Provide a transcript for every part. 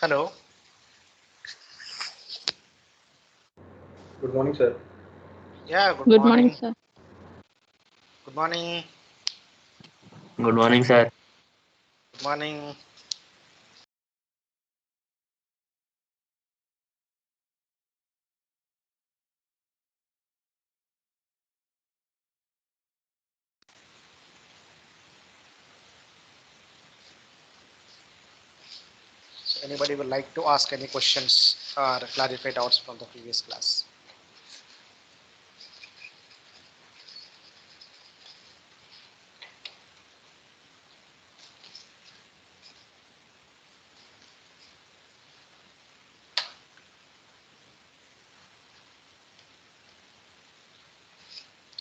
Hello. Good morning, sir. Yeah, good Good morning, morning. sir. Good morning. Good morning, sir. Good morning. So anybody would like to ask any questions or clarify doubts from the previous class?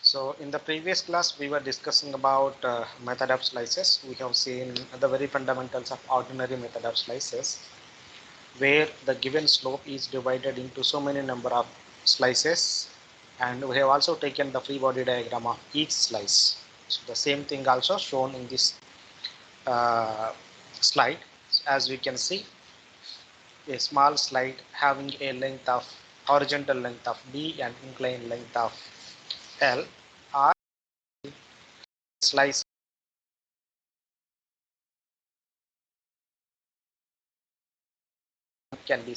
So in the previous class, we were discussing about method of slices. We have seen the very fundamentals of ordinary method of slices, where the given slope is divided into so many number of slices, and we have also taken the free body diagram of each slice. So the same thing also shown in this uh, slide. As we can see, a small slide having a length of horizontal length of D and inclined length of L are slice can be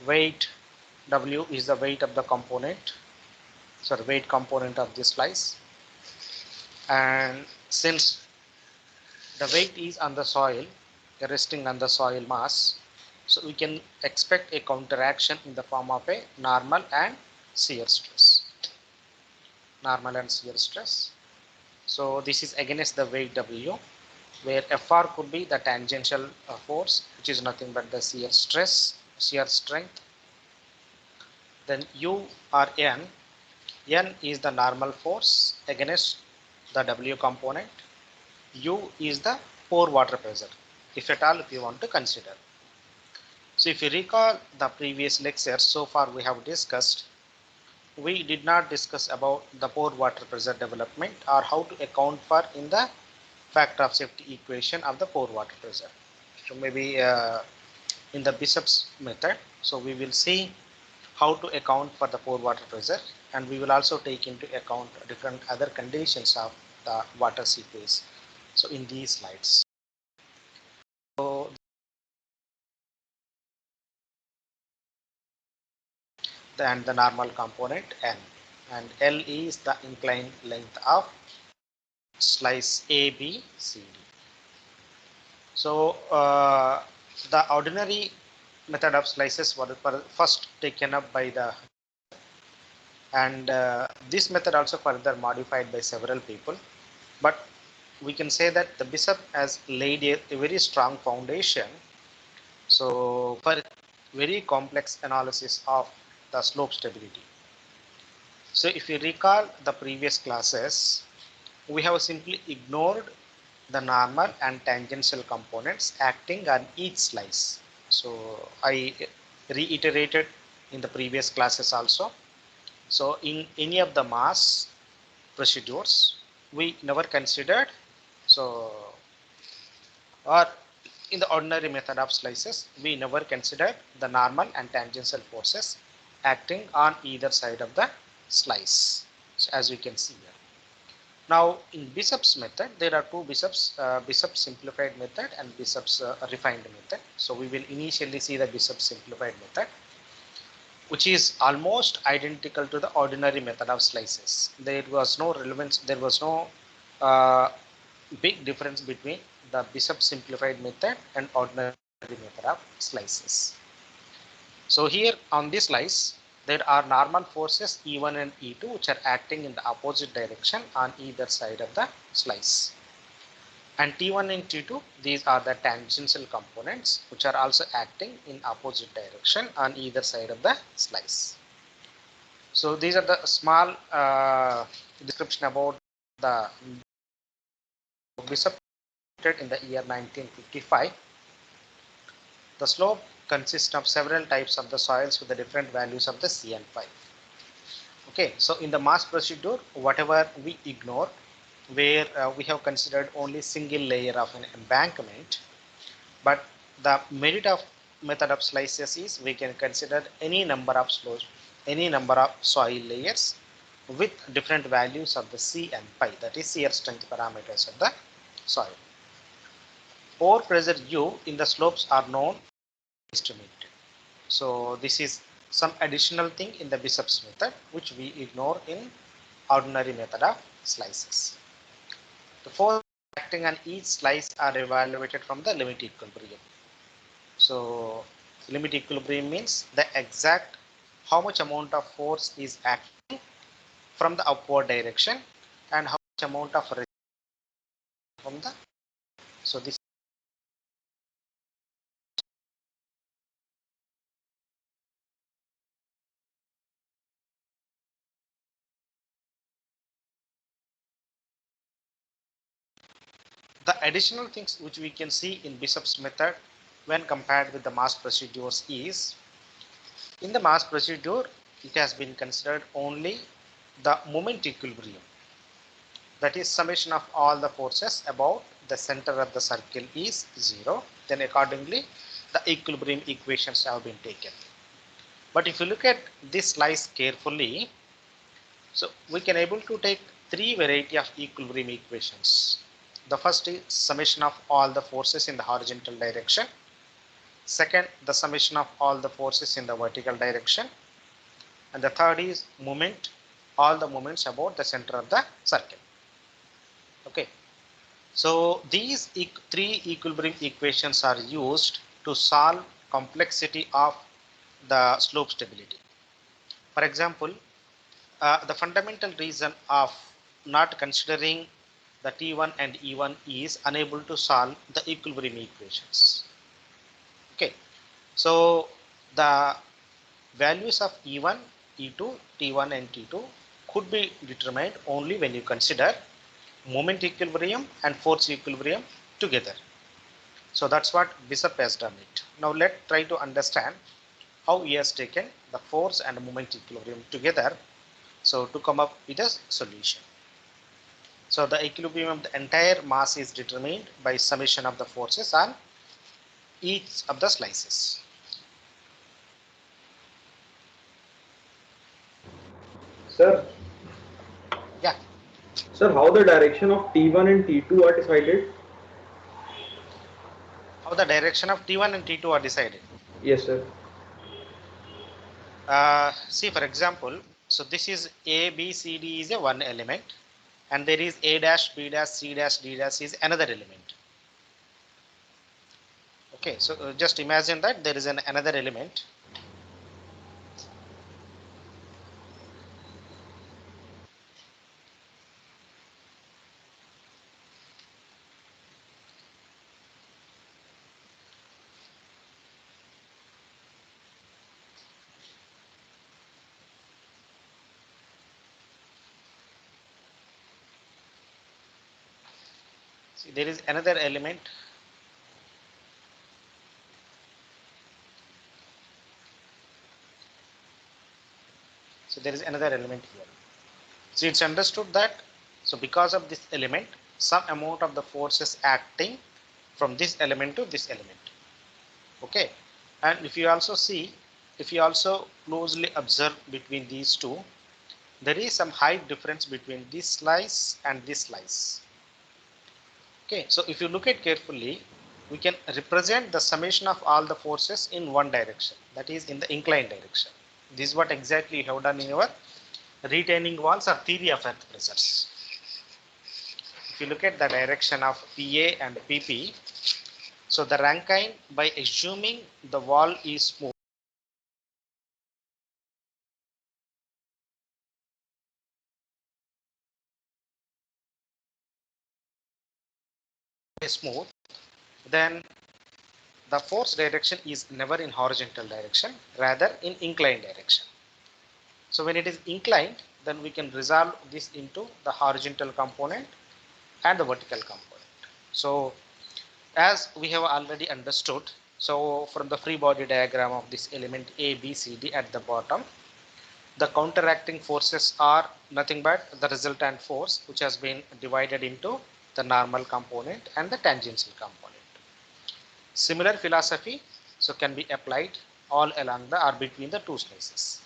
weight. W is the weight of the component, so the weight component of this slice, and since the weight is on the soil, resting on the soil mass, so we can expect a counteraction in the form of a normal and shear stress. Normal and shear stress. So this is against the weight W, where Fr could be the tangential force, which is nothing but the shear stress, shear strength. Then U or N. N is the normal force against the W component. U is the pore water pressure, if at all, if you want to consider. So if you recall the previous lecture, so far we have discussed, we did not discuss about the pore water pressure development or how to account for in the factor of safety equation of the pore water pressure. So maybe in the Bishop's method, so we will see how to account for the pore water pressure, and we will also take into account different other conditions of the water seepage. So in these slides, so then the normal component N, and L is the inclined length of slice A, B, C, D. So the ordinary method of slices were first taken up by the, and this method also further modified by several people, but we can say that the Bishop has laid a very strong foundation, so for very complex analysis of the slope stability. So if you recall the previous classes, we have simply ignored the normal and tangential components acting on each slice. So I reiterated in the previous classes also. So in any of the mass procedures, we never considered, so or in the ordinary method of slices, we never considered the normal and tangential forces acting on either side of the slice. So as we can see here. Now in Bishop's method, there are two Bishop's, Bishop's simplified method and Bishop's refined method. So we will initially see the Bishop's simplified method, which is almost identical to the ordinary method of slices. There was no relevance, there was no big difference between the Bishop simplified method and ordinary method of slices. So here on this slice, there are normal forces E1 and E2 which are acting in the opposite direction on either side of the slice. And T1 and T2, these are the tangential components which are also acting in opposite direction on either side of the slice. So these are the small description about the Bishop in the year 1955. The slope consists of several types of the soils with the different values of the C and phi. Okay, so in the mass procedure, whatever we ignore, where we have considered only single layer of an embankment, but the merit of method of slices is we can consider any number of slopes, any number of soil layers with different values of the C and pi, that is shear strength parameters of the soil. Pore pressure U in the slopes are known estimated. So this is some additional thing in the Bishop's method which we ignore in ordinary method of slices. The force acting on each slice are evaluated from the limit equilibrium. So limit equilibrium means the exact how much amount of force is acting from the upward direction and how much amount of resistance from the, so this the additional things which we can see in Bishop's method when compared with the mass procedures is, in the mass procedure it has been considered only the moment equilibrium, that is summation of all the forces about the center of the circle is 0, then accordingly the equilibrium equations have been taken. But if you look at this slice carefully, so we can able to take three variety of equilibrium equations. The first is summation of all the forces in the horizontal direction. Second, the summation of all the forces in the vertical direction. And the third is moment, all the moments about the center of the circle. Okay. So these three equilibrium equations are used to solve complexity of the slope stability. For example, the fundamental reason of not considering the T1 and E1 is unable to solve the equilibrium equations. Okay, so the values of E1, E2, T1 and T2 could be determined only when you consider moment equilibrium and force equilibrium together. So that's what Bishop has done it. Now let's try to understand how he has taken the force and moment equilibrium together, so to come up with a solution. So the equilibrium of the entire mass is determined by summation of the forces on each of the slices. Sir, Yeah. sir, how the direction of T1 and T2 are decided? How the direction of T1 and T2 are decided? Yes, sir. See, for example, so this is A, B, C, D is a one element, and there is A dash, B dash, C dash, D dash is another element. Okay, so just imagine that there is another element. See, there is another element. So there is another element here. So it's understood that, so because of this element, some amount of the force is acting from this element to this element. Okay, and if you also see, if you also closely observe between these two, there is some height difference between this slice and this slice. Okay, so if you look at carefully, we can represent the summation of all the forces in one direction, that is in the inclined direction. This is what exactly you have done in your retaining walls or theory of earth pressures. If you look at the direction of PA and PP, so the Rankine, by assuming the wall is smooth, then the force direction is never in horizontal direction, rather in inclined direction. So when it is inclined, then we can resolve this into the horizontal component and the vertical component. So as we have already understood, so from the free body diagram of this element A, B, C, D at the bottom, the counteracting forces are nothing but the resultant force, which has been divided into the normal component and the tangential component. Similar philosophy so can be applied all along the or between the two slices.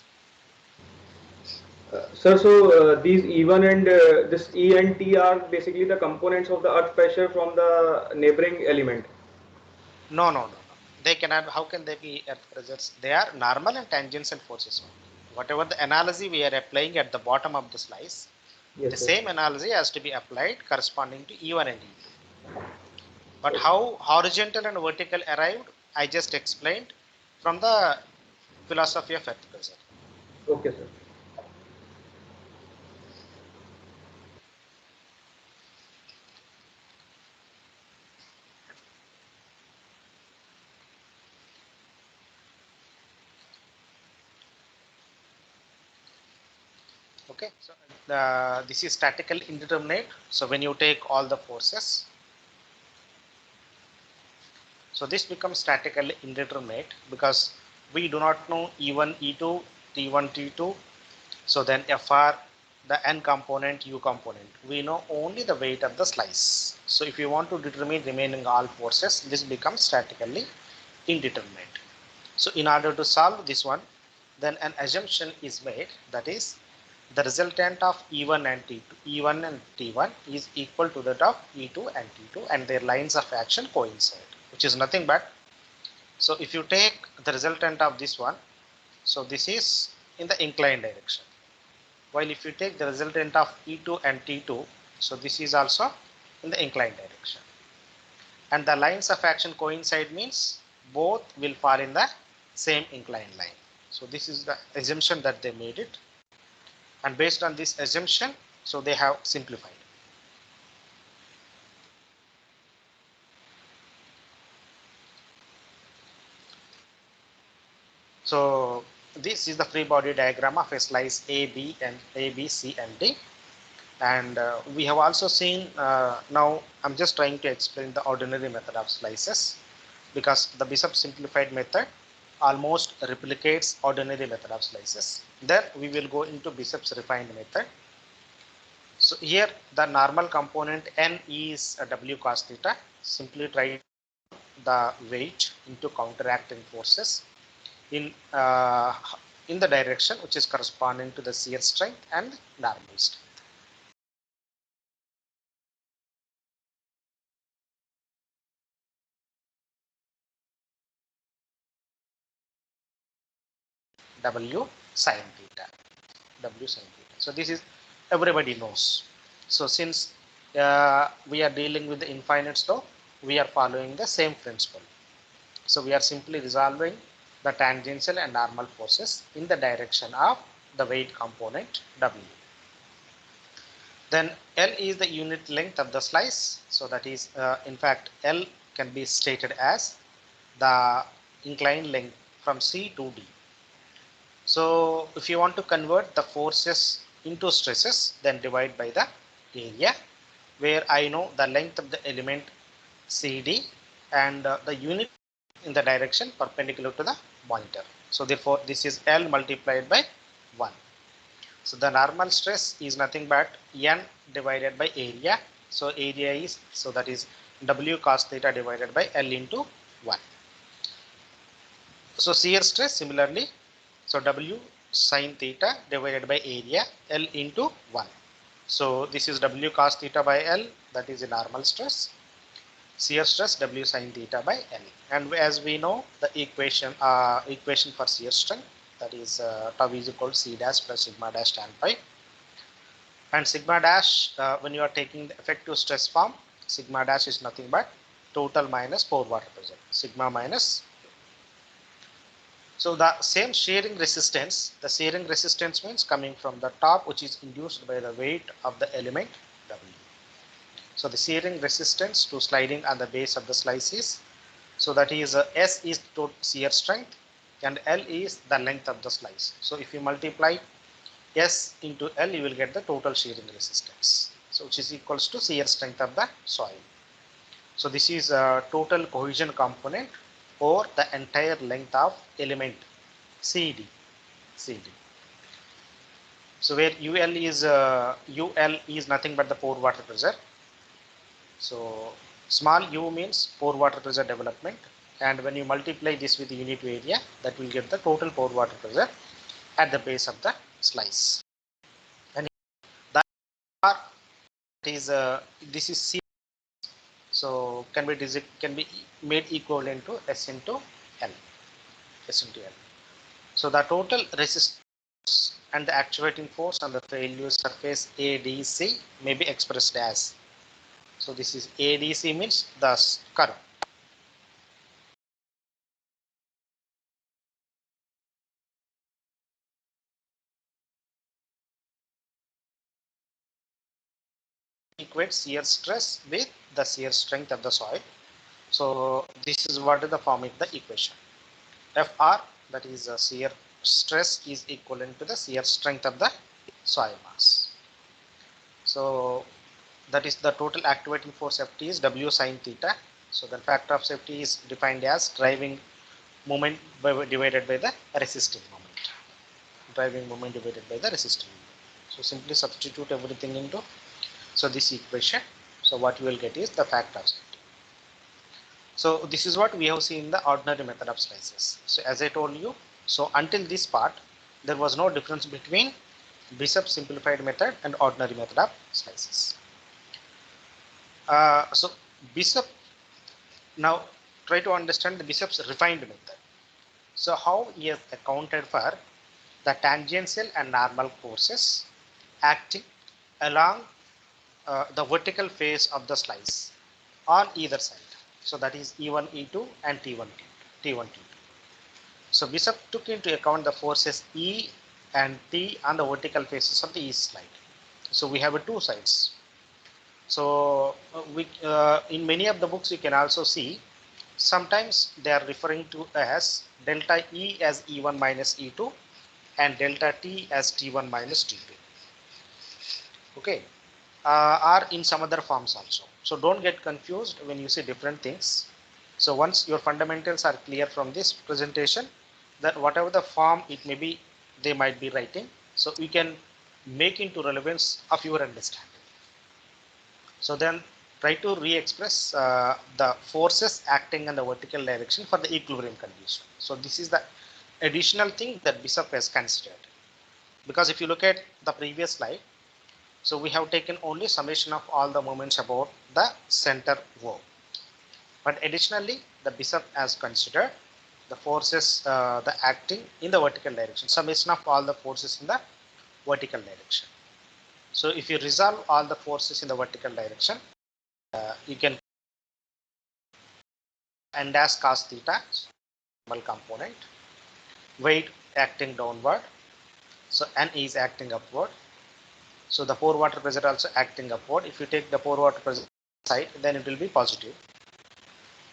Sir, so these E1 and this E and T are basically the components of the earth pressure from the neighboring element. No. They cannot. How can they be earth pressures? They are normal and tangential forces. Whatever the analogy we are applying at the bottom of the slice, the Yes, sir. same analogy has to be applied corresponding to E1 and E2. But how horizontal and vertical arrived, I just explained from the philosophy of earth pressure. Okay, sir. Okay, so this is statical indeterminate. So when you take all the forces, so this becomes statically indeterminate because we do not know E1, E2, T1, T2. So then Fr, the N component, U component, we know only the weight of the slice. So if you want to determine remaining all forces, this becomes statically indeterminate. So in order to solve this one, then an assumption is made, that is the resultant of E1 and T2, E1 and T1 is equal to that of E2 and T2 and their lines of action coincide, which is nothing but, so if you take the resultant of this one, so this is in the inclined direction. While if you take the resultant of E2 and T2, so this is also in the inclined direction. And the lines of action coincide means both will fall in the same inclined line. So this is the assumption that they made it. And based on this assumption, so they have simplified. So this is the free body diagram of a slice A, B, and A, B, C, and D. And we have also seen, now I'm just trying to explain the ordinary method of slices because the Bishop simplified method almost replicates ordinary method of slices. Then we will go into Bishop's refined method. So here the normal component N is a W cos theta. Simply try the weight into counteracting forces in the direction which is corresponding to the shear strength and normal strength. W sin theta. W sin theta. So this is everybody knows. So since we are dealing with the infinite law, we are following the same principle. So we are simply resolving the tangential and normal forces in the direction of the weight component W. Then L is the unit length of the slice. So that is, in fact, L can be stated as the inclined length from C to D. So if you want to convert the forces into stresses, then divide by the area, where I know the length of the element CD and the unit in the direction perpendicular to the monitor. So therefore this is L multiplied by 1. So the normal stress is nothing but N divided by area. So area is, so that is W cos theta divided by L into 1. So shear stress similarly, so W sin theta divided by area L into 1. So this is W cos theta by L, that is a normal stress. Shear stress W sin theta by L. And as we know the equation for shear strength, that is tau is equal to C dash plus sigma dash tan phi. And sigma dash, when you are taking the effective stress form, sigma dash is nothing but total minus pore water pressure, sigma minus. So the same shearing resistance, the shearing resistance means coming from the top, which is induced by the weight of the element W. So the shearing resistance to sliding on the base of the slice is, so that is S is total shear strength and L is the length of the slice. So if you multiply S into L, you will get the total shearing resistance. So which is equals to shear strength of the soil. So this is a total cohesion component or the entire length of element CD. So where UL is nothing but the pore water pressure. So small u means pore water pressure development, and when you multiply this with the unit area, that will get the total pore water pressure at the base of the slice. And that is this is C, so can be made equivalent to S into L. S into L. So the total resistance and the actuating force on the failure surface ADC may be expressed as. So this is ADC means the curve. Equates shear stress with the shear strength of the soil. So this is what is the form of the equation. Fr, that is shear stress, is equivalent to the shear strength of the soil mass. So that is the total activating force Ft is W sin theta. So the factor of safety is defined as driving moment divided by the resisting moment. Driving moment divided by the resisting moment. So simply substitute everything into this equation. So what you will get is the factor of safety. So this is what we have seen in the ordinary method of slices. So as I told you, so until this part, there was no difference between Bishop's simplified method and ordinary method of slices. So Bishop, now try to understand the Bishop's refined method. So how he has accounted for the tangential and normal forces acting along the vertical face of the slice on either side. So that is E1, E2 and T1, T2. So Bishop took into account the forces E and T on the vertical faces of the east side. So we have two sides. So in many of the books you can also see sometimes they are referring to as delta E as E1 minus E2 and delta T as T1 minus T2. Okay. Or in some other forms also. So don't get confused when you see different things. So once your fundamentals are clear from this presentation, that whatever the form it may be, they might be writing. So we can make into relevance of your understanding. So then try to re-express the forces acting in the vertical direction for the equilibrium condition. So this is the additional thing that Bishop has considered. Because if you look at the previous slide, so we have taken only summation of all the moments about the center O. But additionally, the Bishop has considered the forces the acting in the vertical direction, summation of all the forces in the vertical direction. So if you resolve all the forces in the vertical direction, you can n dash cos theta, normal component, weight acting downward, so n is acting upward. So the pore water pressure also acting upward. If you take the pore water pressure side, then it will be positive.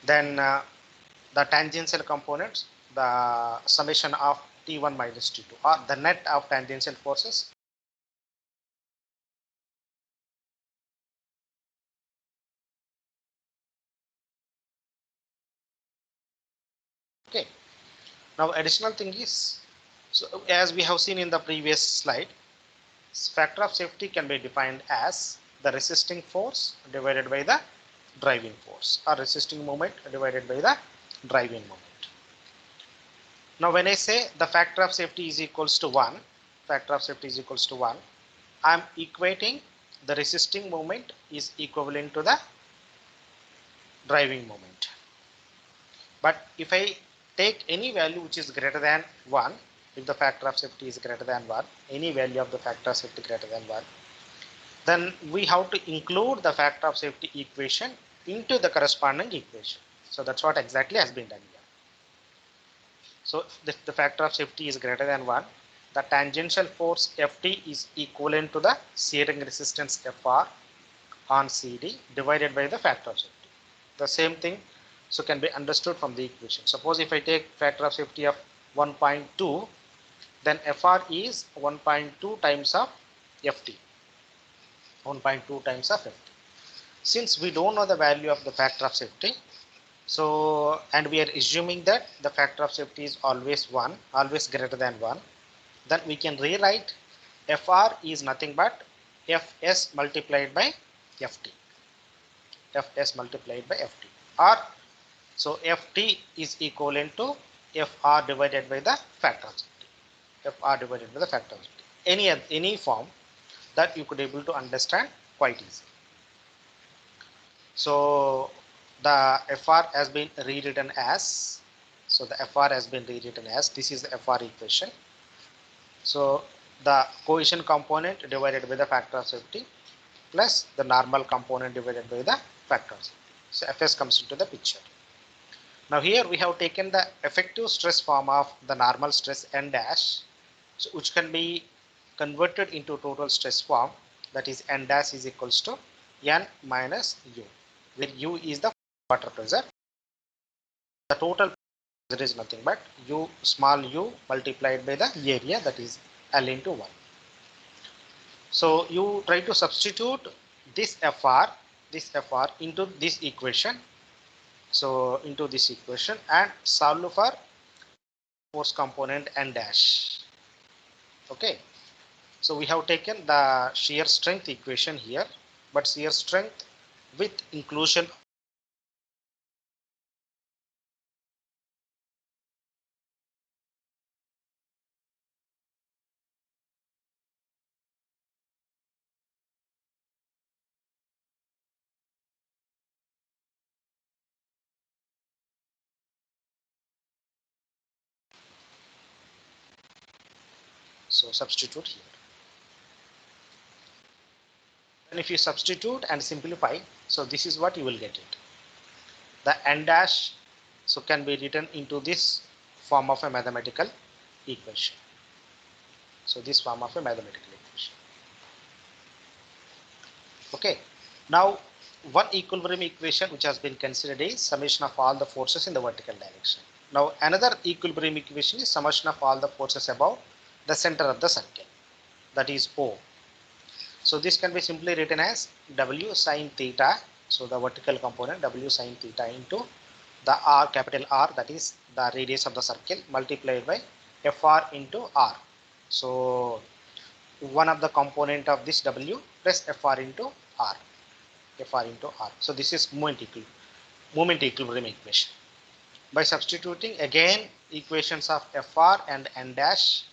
Then the tangential components, the summation of T1 minus T2, or the net of tangential forces. Okay. Now additional thing is, so as we have seen in the previous slide, factor of safety can be defined as the resisting force divided by the driving force, or resisting moment divided by the driving moment. Now when I say the factor of safety is equals to 1, I am equating the resisting moment is equivalent to the driving moment. But if I take any value which is greater than 1, if the factor of safety is greater than 1, any value of the factor of safety greater than 1, then we have to include the factor of safety equation into the corresponding equation. So that's what exactly has been done here. So if the factor of safety is greater than 1, the tangential force Ft is equivalent to the shearing resistance Fr on CD divided by the factor of safety. The same thing so can be understood from the equation. Suppose if I take factor of safety of 1.2, then Fr is 1.2 times of Ft. 1.2 times of Ft. Since we don't know the value of the factor of safety, so and we are assuming that the factor of safety is always 1, always greater than 1, then we can rewrite Fr is nothing but Fs multiplied by Ft. Fs multiplied by Ft. Or So Ft is equivalent to Fr divided by the factor of safety. Fr divided by the factor of safety. Any form that you could able to understand quite easy. So the Fr has been rewritten as, this is the Fr equation. So the coefficient component divided by the factor of safety plus the normal component divided by the factor of safety. So Fs comes into the picture. Now here we have taken the effective stress form of the normal stress N dash, so which can be converted into total stress form, that is N dash is equals to N minus U, where U is the water pressure. The total pressure is nothing but U small u multiplied by the area, that is L into 1. So you try to substitute this Fr into this equation. So into this equation and solve for force component N dash. Okay. So we have taken the shear strength equation here, but shear strength with inclusion. So substitute here. And if you substitute and simplify, so this is what you will get it. The N dash so can be written into this form of a mathematical equation. So this form of a mathematical equation. Okay. Now one equilibrium equation which has been considered is summation of all the forces in the vertical direction. Now another equilibrium equation is summation of all the forces above the center of the circle, that is O. So this can be simply written as W sine theta. So the vertical component W sine theta into the R, capital R, that is the radius of the circle, multiplied by Fr into R. So one of the component of this W plus Fr into R. So this is moment equilibrium equation. By substituting again equations of Fr and N dash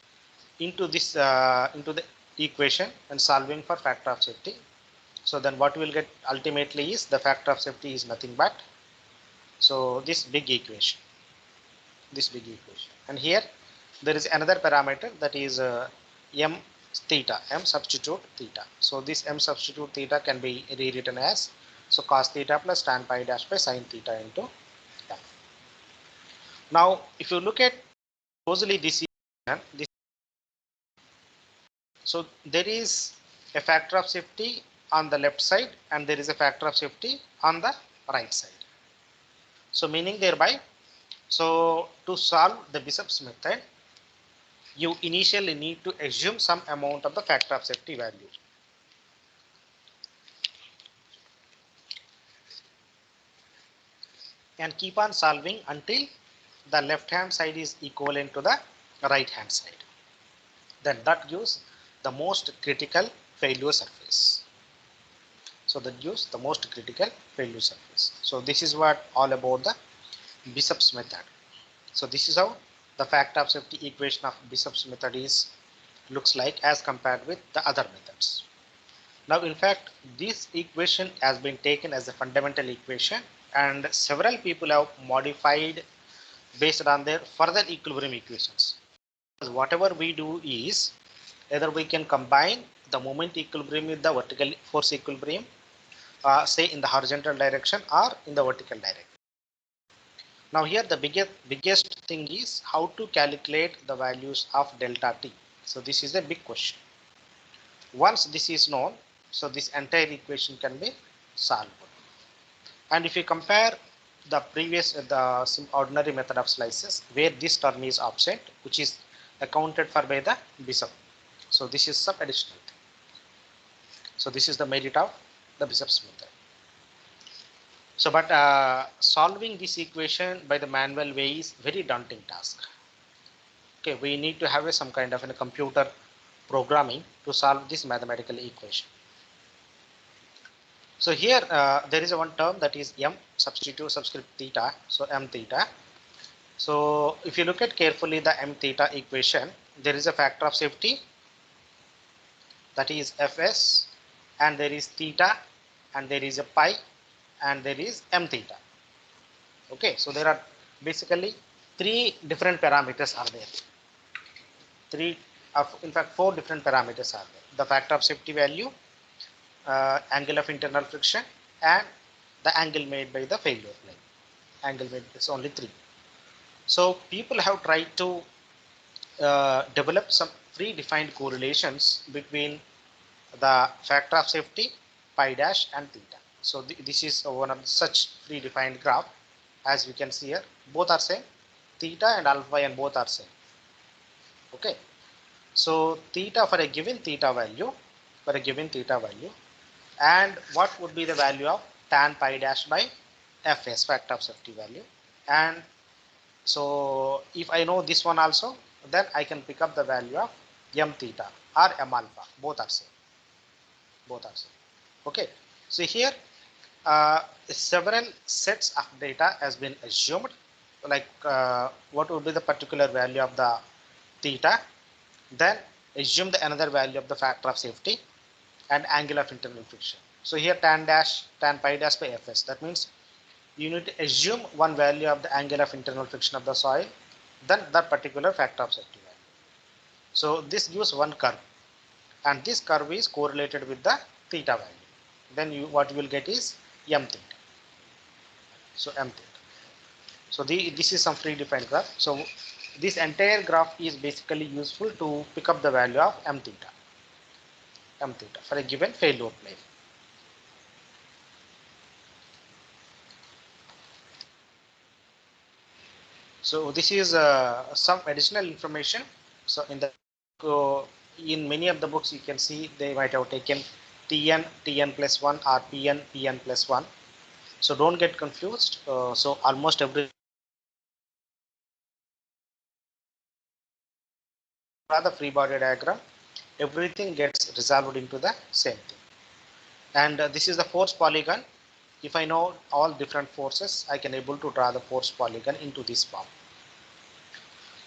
into this into the equation and solving for factor of safety. So then what we will get ultimately is the factor of safety is nothing but, so this big equation, and here there is another parameter, that is m theta, m substitute theta. So this m substitute theta can be rewritten as, so cos theta plus tan pi dash by sin theta into m. Now if you look at closely this equation, so there is a factor of safety on the left side and there is a factor of safety on the right side. So meaning thereby, so to solve the Bishop's method, you initially need to assume some amount of the factor of safety value. And keep on solving until the left hand side is equivalent to the right hand side. Then that gives the most critical failure surface. So that gives the most critical failure surface. So this is what all about the Bishop's method. So this is how the factor of safety equation of Bishop's method looks like as compared with the other methods. Now in fact this equation has been taken as a fundamental equation and several people have modified based on their further equilibrium equations. Whatever we do is either we can combine the moment equilibrium with the vertical force equilibrium, say in the horizontal direction or in the vertical direction. Now here the biggest thing is how to calculate the values of delta T. So this is a big question. Once this is known, so this entire equation can be solved. And if you compare the previous, the ordinary method of slices where this term is absent, which is accounted for by the Bishop. So this is some additional thing. So this is the merit of the Bishop's method. So but solving this equation by the manual way is very daunting task. Okay, we need to have some kind of a computer programming to solve this mathematical equation. So here there is a one term that is m substitute subscript theta, so m theta. So if you look at carefully the m theta equation, there is a factor of safety, that is fs, and there is theta, and there is a pi, and there is m theta. Okay, so there are basically three different parameters are there. In fact, four different parameters are there. The factor of safety value, angle of internal friction, and the angle made by the failure plane. Angle made is only three. So people have tried to develop some predefined correlations between the factor of safety, pi dash, and theta. So this is one of such predefined graph. As we can see here, both are same. Theta and alpha and both are same. Okay. So theta for a given theta value, and what would be the value of tan pi dash by fs, factor of safety value. And so if I know this one also, then I can pick up the value of m theta or m alpha. Both are same. Okay. So here several sets of data has been assumed, like what would be the particular value of the theta, then assume the another value of the factor of safety and angle of internal friction. So here tan pi dash by fs, that means you need to assume one value of the angle of internal friction of the soil, then that particular factor of safety value. So this gives one curve, and this curve is correlated with the theta value. Then what you will get is m theta. So m theta. So this is some predefined graph. So this entire graph is basically useful to pick up the value of m theta for a given failure plane. So this is some additional information. So in many of the books you can see they might have taken tn plus 1 or pn plus 1. So don't get confused. So almost every the free body diagram, everything gets resolved into the same thing. And this is the force polygon. If I know all different forces, I can able to draw the force polygon into this form.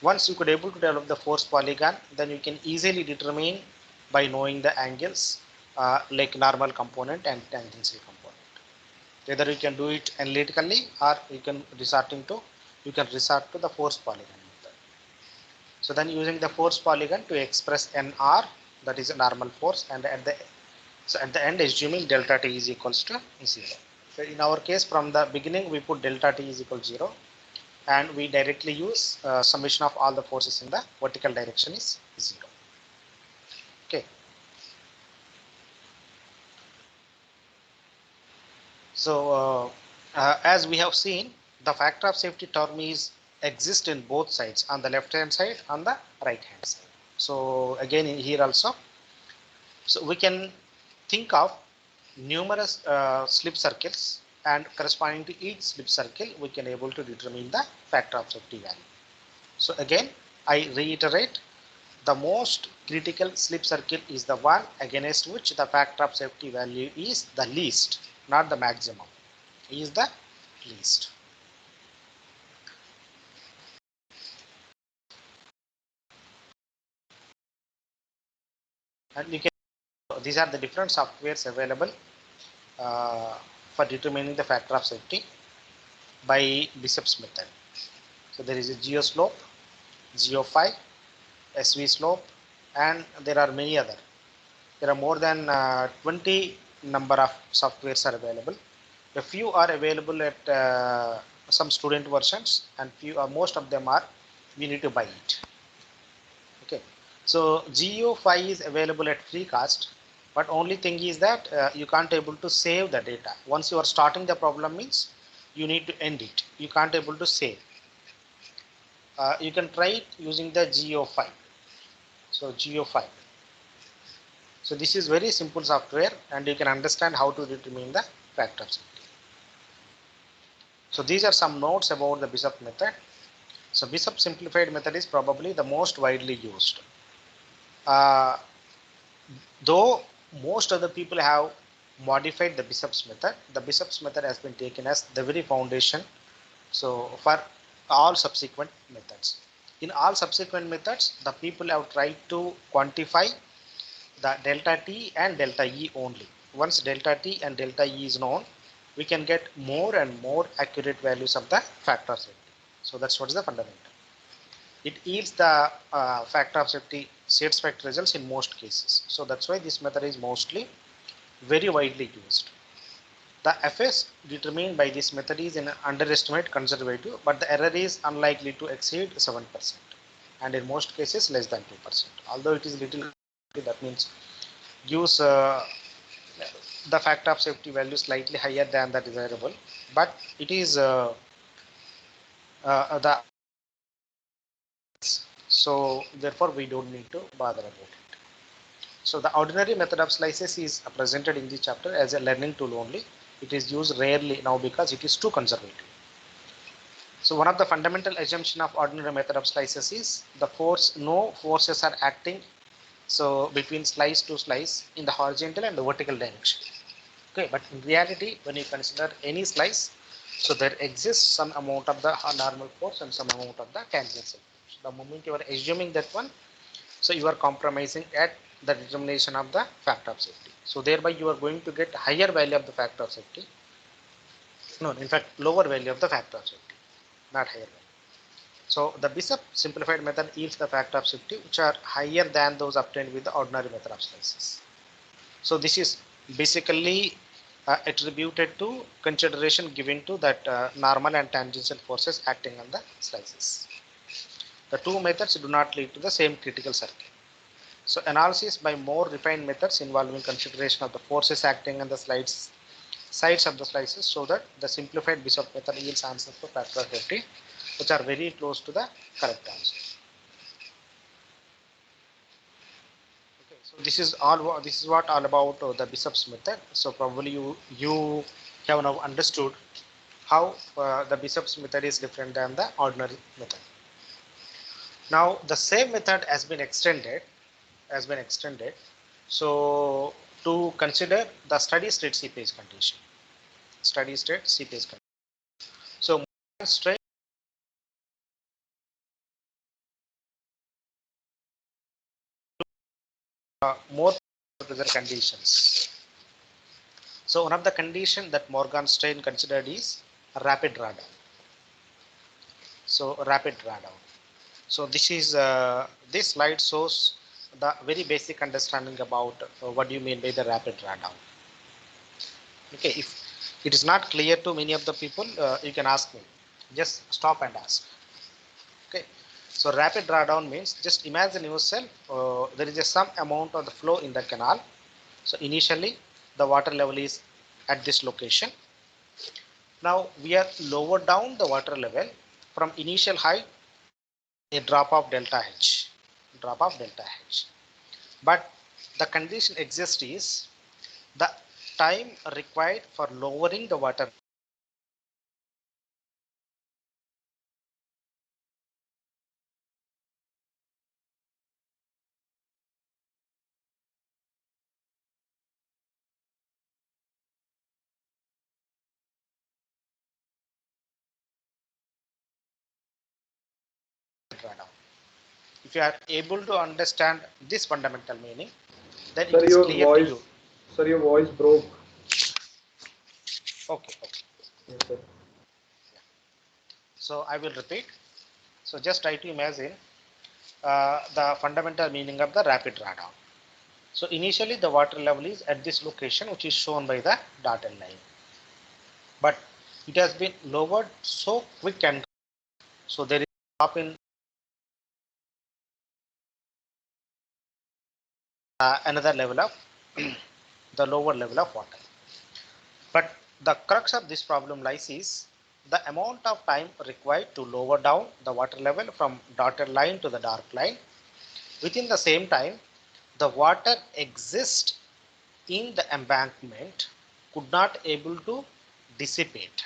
Once you could able to develop the force polygon, then you can easily determine by knowing the angles like normal component and tangential component. Whether you can do it analytically or you can resort to the force polygon method. So then using the force polygon to express nr, that is a normal force, and at the end assuming delta t is equals to 0. So in our case, from the beginning we put delta t is equal to 0, and we directly use summation of all the forces in the vertical direction is 0. Okay. So as we have seen, the factor of safety term is exist in both sides, on the left hand side, on the right hand side. So again in here also, so we can think of numerous slip circles, and corresponding to each slip circle we can able to determine the factor of safety value. So again I reiterate, the most critical slip circle is the one against which the factor of safety value is the least, not the maximum, is the least. And you can, these are the different softwares available for determining the factor of safety by Bishop's method. So there is a GeoSlope, GeoPhi, SV slope, and there are many other. There are more than 20 number of softwares are available. A few are available at some student versions, and most of them are we need to buy it. Okay, so GeoPhi is available at free cost, but only thing is that you can't able to save the data. Once you are starting the problem means you need to end it. You can't able to save. You can try it using the GeoPhi. So GeoPhi. So this is very simple software, and you can understand how to determine the factor of safety. So these are some notes about the Bishop method. So Bishop simplified method is probably the most widely used. Though most other people have modified the Bishop's method. The Bishop's method has been taken as the very foundation. So for all subsequent methods, in all subsequent methods, the people have tried to quantify the delta T and delta E only. Once delta T and delta E is known, we can get more and more accurate values of the factor of safety. So that's what is the fundamental. It yields the factor of safety satisfactory results in most cases. So that's why this method is mostly very widely used. The FS determined by this method is an underestimate conservative, but the error is unlikely to exceed 7%, and in most cases less than 2%. Although it is little, that means use the factor of safety value slightly higher than the desirable, but it is the so therefore we don't need to bother about it. So the ordinary method of slices is presented in the chapter as a learning tool only. It is used rarely now because it is too conservative. So one of the fundamental assumption of ordinary method of slices is no forces are acting so between slice to slice in the horizontal and the vertical direction. Okay, but in reality, when you consider any slice, so there exists some amount of the normal force and some amount of the tangential force. The moment you are assuming that one, so you are compromising at the determination of the factor of safety. So thereby you are going to get higher value of the factor of safety. No, in fact, lower value of the factor of safety, not higher value. So the Bishop simplified method yields the factor of safety which are higher than those obtained with the ordinary method of slices. So this is basically attributed to consideration given to that normal and tangential forces acting on the slices. The two methods do not lead to the same critical circle. So analysis by more refined methods involving consideration of the forces acting on the sides of the slices so that the simplified Bishop method yields answers for factor of safety which are very close to the correct answer. Okay, so this is what all about the Bishop's method. So probably you have now understood how the Bishop's method is different than the ordinary method. Now the same method has been extended. So to consider the steady state seepage condition. Steady state seepage condition. So strain more pressure conditions. So one of the conditions that Morgenstern considered is rapid drawdown. So rapid drawdown. So this is this slide shows the very basic understanding about what do you mean by the rapid drawdown. Okay, if it is not clear to many of the people, you can ask me. Just stop and ask. Okay, so rapid drawdown means just imagine yourself there is some amount of the flow in the canal. So initially the water level is at this location. Now we are lower down the water level from initial height, a drop of delta H, But the condition exists is the time required for lowering the water drawdown. If you are able to understand this fundamental meaning, then Sir, it is clear to you. Sir, your voice broke. Okay. Yes, sir. So I will repeat. So just try to imagine the fundamental meaning of the rapid drawdown. So initially the water level is at this location which is shown by the dotted line. But it has been lowered so quick and so there is a drop in another level of the lower level of water. But the crux of this problem lies is the amount of time required to lower down the water level from dotted line to the dark line. Within the same time, the water exists in the embankment could not able to dissipate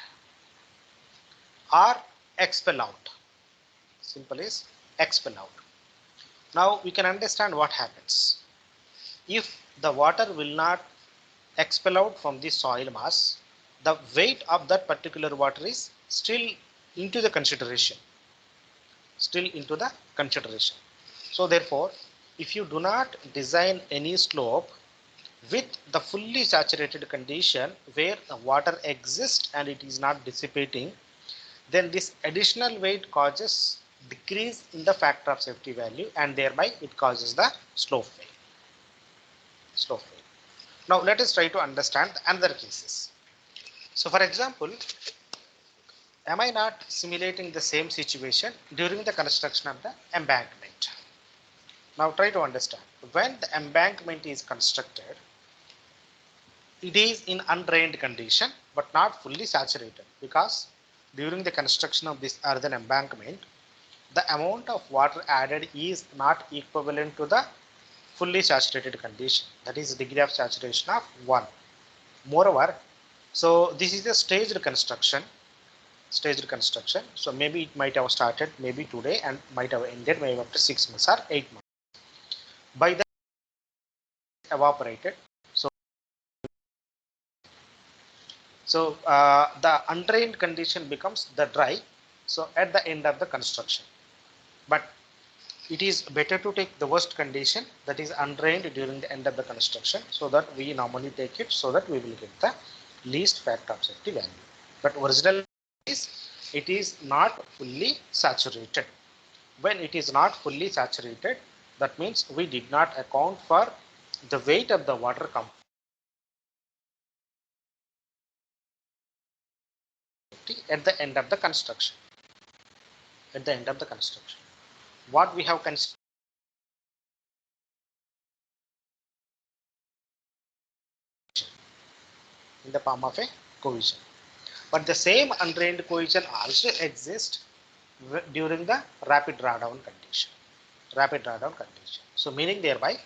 or expel out. Simple is expel out. Now we can understand what happens if the water will not expel out from the soil mass, the weight of that particular water is still into the consideration. So therefore, if you do not design any slope with the fully saturated condition where the water exists and it is not dissipating, then this additional weight causes decrease in the factor of safety value, and thereby it causes the slope failure. Now let us try to understand another cases. So for example, am I not simulating the same situation during the construction of the embankment? Now try to understand. When the embankment is constructed, it is in undrained condition but not fully saturated, because during the construction of this earthen embankment, the amount of water added is not equivalent to the fully saturated condition, that is degree of saturation of 1. Moreover, so this is a staged construction. So maybe it might have started maybe today and might have ended maybe after 6 months or 8 months. By the evaporated. So the undrained condition becomes the dry. So at the end of the construction, but it is better to take the worst condition, that is undrained, during the end of the construction, so that we normally take it so that we will get the least factor of safety value. But original is it is not fully saturated. When it is not fully saturated, that means we did not account for the weight of the water component at the end of the construction. What we have considered in the form of a cohesion. But the same undrained cohesion also exists during the rapid drawdown condition. So meaning thereby,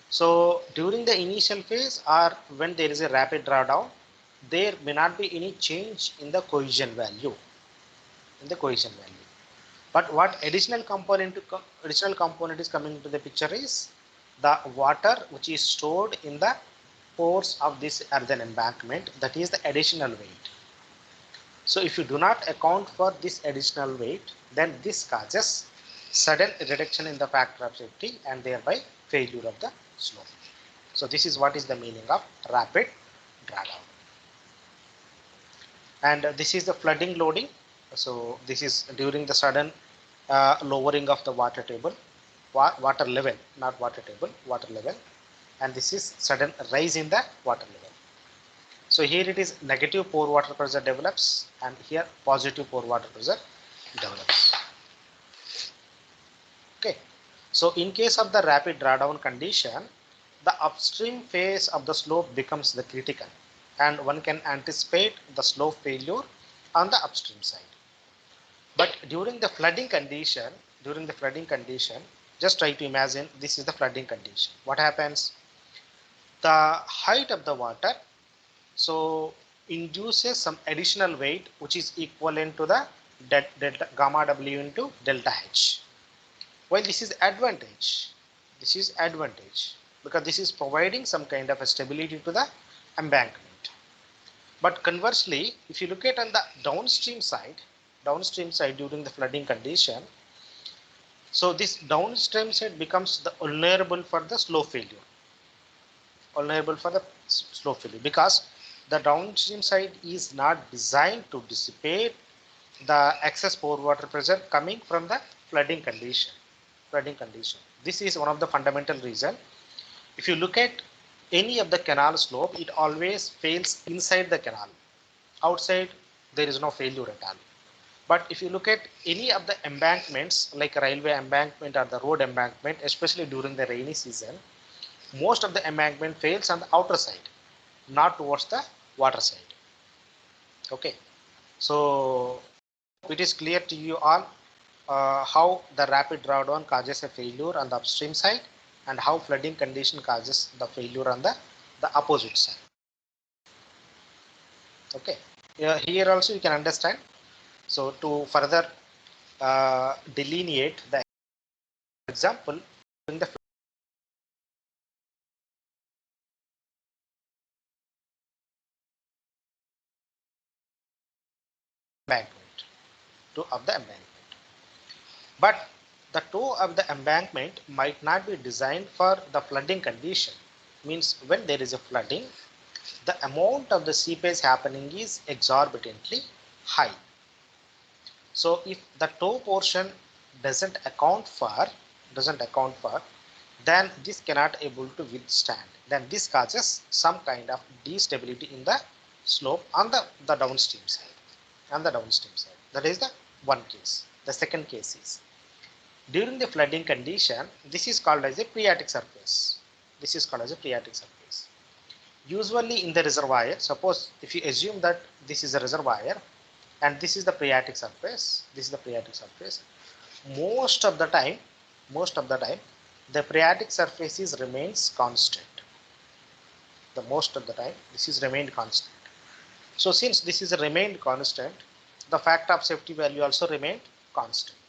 so during the initial phase or when there is a rapid drawdown, there may not be any change in the cohesion value. But what additional component is coming into the picture is the water which is stored in the pores of this earthen embankment, that is the additional weight. So if you do not account for this additional weight, then this causes sudden reduction in the factor of safety and thereby failure of the slope. So this is what is the meaning of rapid drawdown. And this is the flooding loading. So this is during the sudden lowering of the water level, and this is sudden rise in the water level. So here it is negative pore water pressure develops, and here positive pore water pressure develops. Okay. So in case of the rapid drawdown condition, the upstream phase of the slope becomes the critical, and one can anticipate the slope failure on the upstream side. But during the flooding condition, just try to imagine this is the flooding condition. What happens? The height of the water so induces some additional weight which is equivalent to the delta gamma W into delta H. Well, this is advantage because this is providing some kind of a stability to the embankment. But conversely, if you look at on the downstream side during the flooding condition, so this downstream side becomes the vulnerable for the slope failure. Because the downstream side is not designed to dissipate the excess pore water pressure coming from the flooding condition. This is one of the fundamental reason. If you look at any of the canal slope, it always fails inside the canal. Outside, there is no failure at all. But if you look at any of the embankments, like a railway embankment or the road embankment, especially during the rainy season, most of the embankment fails on the outer side, not towards the water side. Okay, so it is clear to you all how the rapid drawdown causes a failure on the upstream side and how flooding condition causes the failure on the opposite side. Okay, here also you can understand. So to further delineate the example in the embankment, toe of the embankment. But the toe of the embankment might not be designed for the flooding condition. Means when there is a flooding, the amount of the seepage happening is exorbitantly high. So if the toe portion doesn't account for, then this cannot able to withstand. Then this causes some kind of destability in the slope on the downstream side. That is the one case. The second case is during the flooding condition, this is called as a phreatic surface. Usually in the reservoir, suppose if you assume that this is a reservoir and this is the phreatic surface, most of the time, the phreatic surface remains constant. Most of the time, this is remained constant. So since this is remained constant, the factor of safety value also remained constant.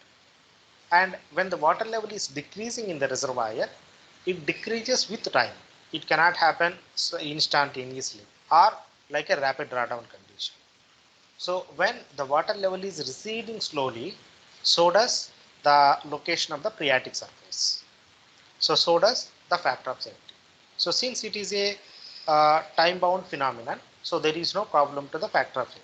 And when the water level is decreasing in the reservoir, it decreases with time. It cannot happen instantaneously or like a rapid drawdown condition. So when the water level is receding slowly, so does the location of the phreatic surface. So does the factor of safety. So since it is a time-bound phenomenon, so there is no problem to the factor of safety.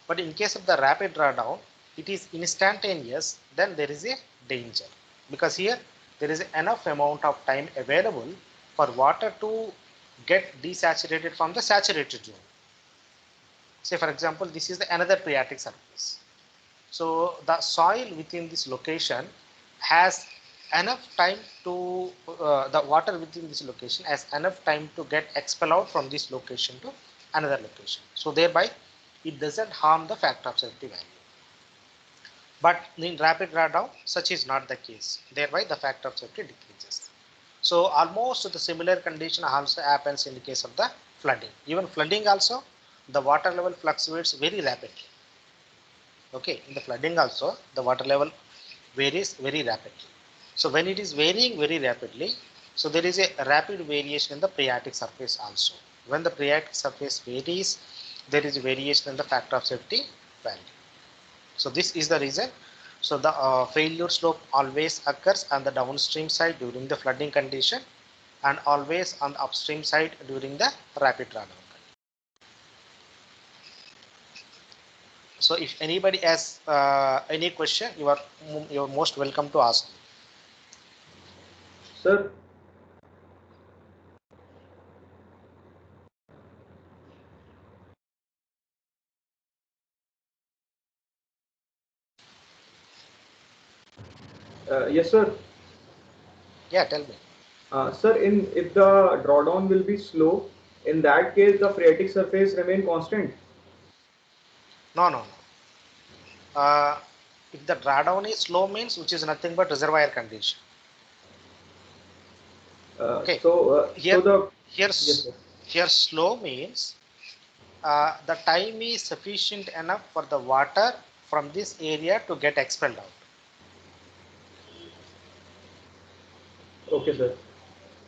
But in case of the rapid drawdown, it is instantaneous, then there is a danger, because here there is enough amount of time available for water to get desaturated from the saturated zone. Say for example, this is another phreatic surface. So the soil within this location has enough time to, the water within this location has enough time to get expelled out from this location to another location. So thereby it doesn't harm the factor of safety value. But in rapid drawdown, such is not the case. Thereby the factor of safety decreases. So almost the similar condition also happens in the case of the flooding. Even flooding also, the water level fluctuates very rapidly. Okay, in the flooding also, the water level varies very rapidly. So when it is varying very rapidly, so there is a rapid variation in the phreatic surface also. When the phreatic surface varies, there is a variation in the factor of safety value. So this is the reason. So the failure slope always occurs on the downstream side during the flooding condition and always on the upstream side during the rapid drawdown. So if anybody has any question, you are most welcome to ask. Sir, yes, sir. Yeah, tell me. Sir, if the drawdown will be slow, in that case the phreatic surface remain constant. No. If the drawdown is slow means which is nothing but reservoir condition. Okay. Here yes, sir. Here slow means the time is sufficient enough for the water from this area to get expelled out. Okay, sir.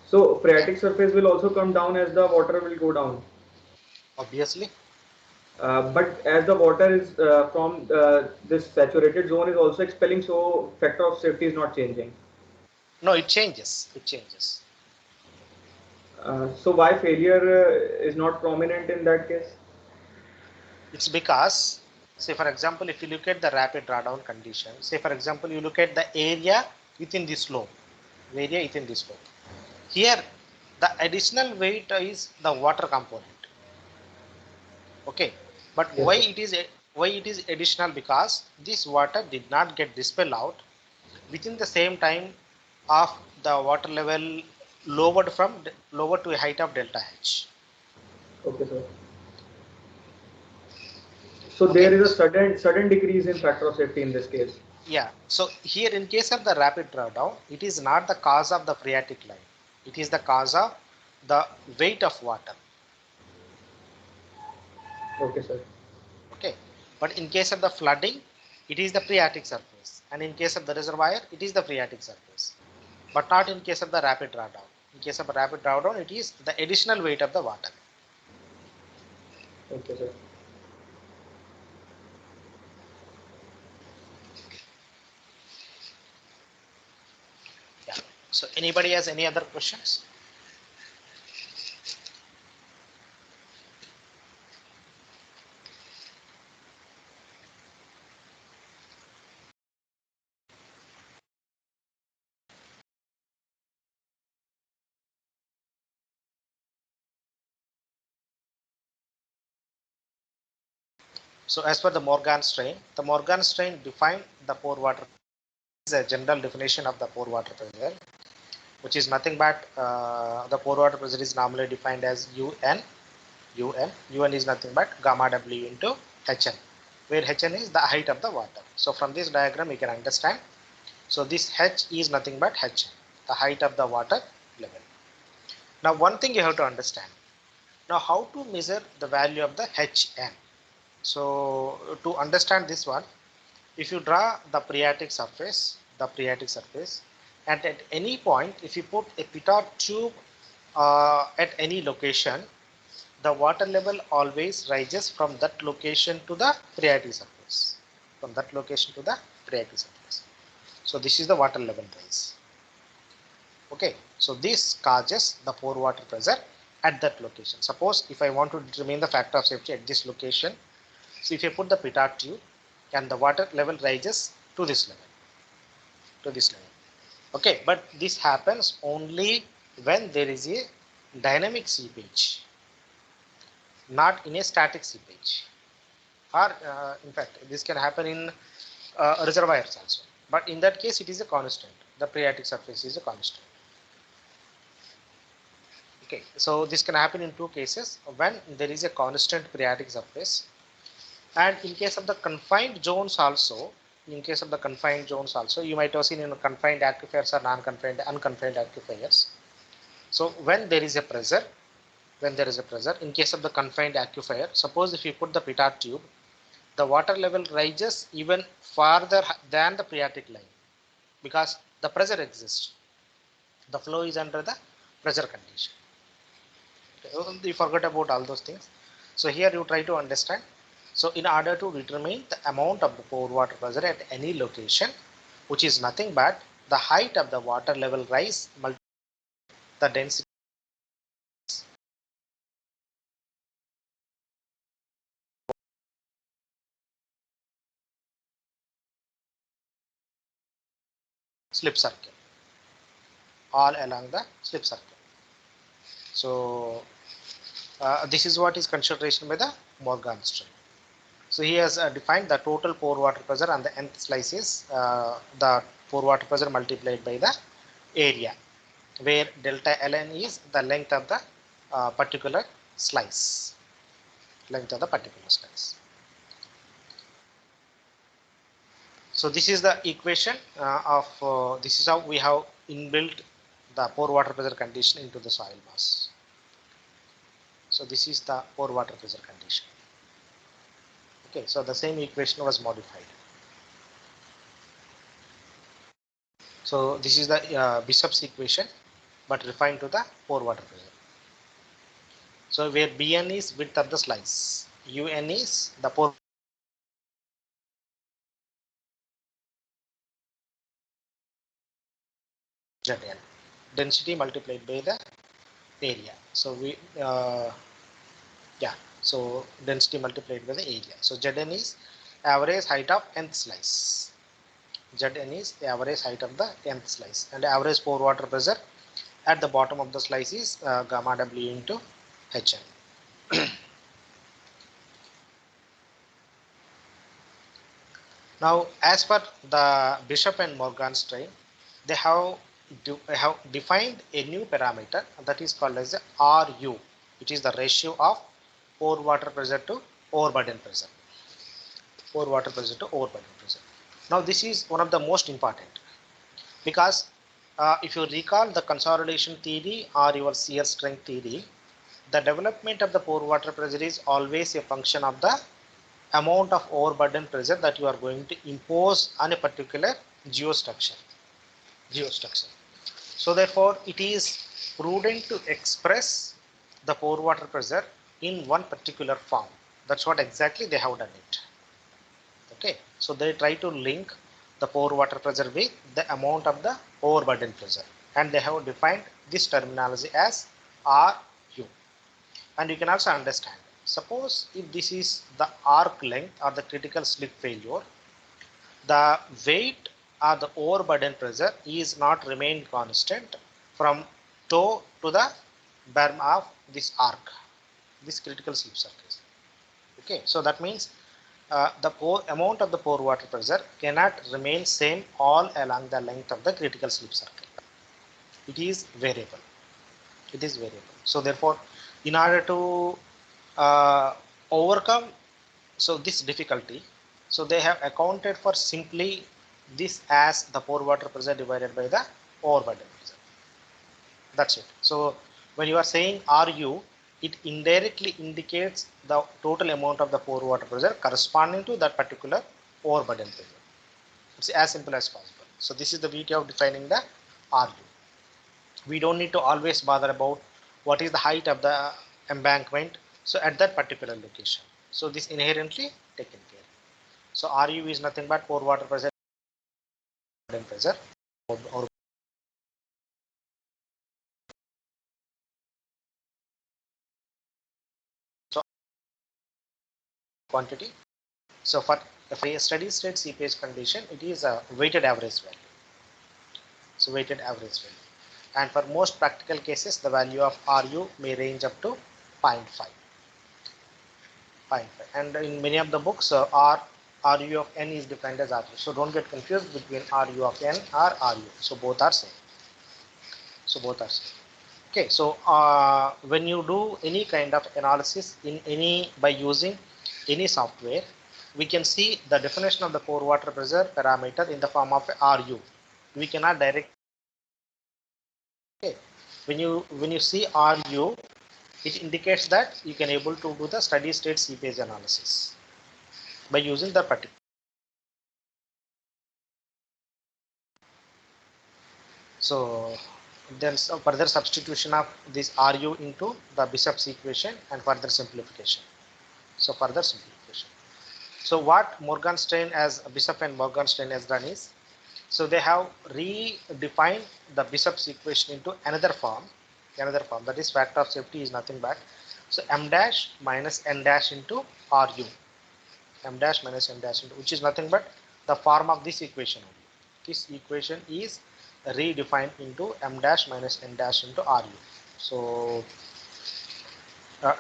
So Okay. phreatic surface will also come down as the water will go down. Obviously. But as the water is from this saturated zone is also expelling, so factor of safety is not changing. No, it changes. So why failure is not prominent in that case? It's because, say for example, if you look at the rapid drawdown condition, say for example, you look at the area within this slope, Here, the additional weight is the water component. Okay, but Yes, why sir. it is additional? Because this water did not get dispelled out within the same time of the water level lowered to a height of delta H. Okay, sir. So Okay. there is a sudden decrease in factor of safety in this case. Yeah. So here in case of the rapid drawdown, it is not the cause of the phreatic line. It is the cause of the weight of water. Okay, sir. Okay. But in case of the flooding, it is the phreatic surface. And in case of the reservoir, it is the phreatic surface. But not in case of the rapid drawdown. In case of a rapid drawdown, it is the additional weight of the water. Okay, sir. So anybody has any other questions? So as per the Morgan strain defined the pore water is a general definition of the pore water pressure, which is nothing but the pore water pressure is normally defined as UN. UN is nothing but gamma W into HN, where HN is the height of the water. So from this diagram you can understand. So this H is nothing but HN, the height of the water level. Now one thing you have to understand. Now how to measure the value of the HN? So to understand this one, if you draw the phreatic surface, and at any point, if you put a pitot tube at any location, the water level always rises from that location to the phreatic surface. So this is the water level rise. Okay, so this causes the pore water pressure at that location. Suppose if I want to determine the factor of safety at this location, so if you put the pitot tube and the water level rises to this level, Okay, but this happens only when there is a dynamic seepage, not in a static seepage. Or in fact, this can happen in reservoirs also. But in that case, it is a constant. The phreatic surface is a constant. Okay, so this can happen in two cases: when there is a constant phreatic surface, and in case of the confined zones also. You might have seen in confined aquifers or non-confined, unconfined aquifers. So when there is a pressure, in case of the confined aquifer, suppose if you put the pitot tube, the water level rises even farther than the phreatic line because the pressure exists. The flow is under the pressure condition. You forgot about all those things. So here you try to understand. So in order to determine the amount of the pore water pressure at any location, which is nothing but the height of the water level rise multiplied the density slip circle all along the slip circle. So this is what is consideration by the Morgan strain. So he has defined the total pore water pressure on the nth slice is the pore water pressure multiplied by the area, where delta ln is the length of the particular slice. So this is the equation of this is how we have inbuilt the pore water pressure condition into the soil mass. So this is the pore water pressure condition. Okay, so the same equation was modified. So this is the Bishop's equation, but refined to the pore water pressure. So where Bn is width of the slice, Un is the pore Zn, density multiplied by the area. So so density multiplied by the area. So Zn is average height of nth slice. Zn is the average height of the nth slice, and average pore water pressure at the bottom of the slice is gamma W into Hn. Now, as per the Bishop and Morgan strain, they have defined a new parameter that is called as RU, which is the ratio of pore water pressure to overburden pressure. Now, this is one of the most important because if you recall the consolidation theory or your shear strength theory, the development of the pore water pressure is always a function of the amount of overburden pressure that you are going to impose on a particular geostructure. So therefore, it is prudent to express the pore water pressure in one particular form. That's what exactly they have done it. Okay, so they try to link the pore water pressure with the amount of the overburden pressure. and they have defined this terminology as RU. And you can also understand, suppose if this is the arc length or the critical slip failure, the weight or the overburden pressure is not remained constant from toe to the berm of this arc, this critical slip surface. Okay, so that means the amount of the pore water pressure cannot remain same all along the length of the critical slip circle. It is variable. It is variable. So therefore, in order to overcome this difficulty, so they have accounted for simply this as the pore water pressure divided by the overburden pressure. That's it. So when you are saying RU, it indirectly indicates the total amount of the pore water pressure corresponding to that particular overburden pressure. It's as simple as possible. So this is the beauty of defining the RU. We don't need to always bother about what is the height of the embankment, so at that particular location. So this inherently taken care. So RU is nothing but pore water pressure or so quantity. So for a steady state seepage condition, it is a weighted average value. So weighted average value. And for most practical cases, the value of RU may range up to 0.5. And in many of the books, RU of n is defined as RU. So don't get confused between RU of n or RU. So both are same. Okay, so when you do any kind of analysis by using any software, we can see the definition of the pore water pressure parameter in the form of RU. We cannot direct. Okay, when you see RU, it indicates that you can able to do the steady state seepage analysis by using the particular. So then further substitution of this RU into the Bishop's equation and further simplification. So what Morgenstern as Bishop and Morgenstern has done is, so they have redefined the Bishop's equation into another form, that is factor of safety is nothing but, so m dash minus n dash into RU, which is nothing but the form of this equation only. This equation is redefined into m dash minus n dash into RU. So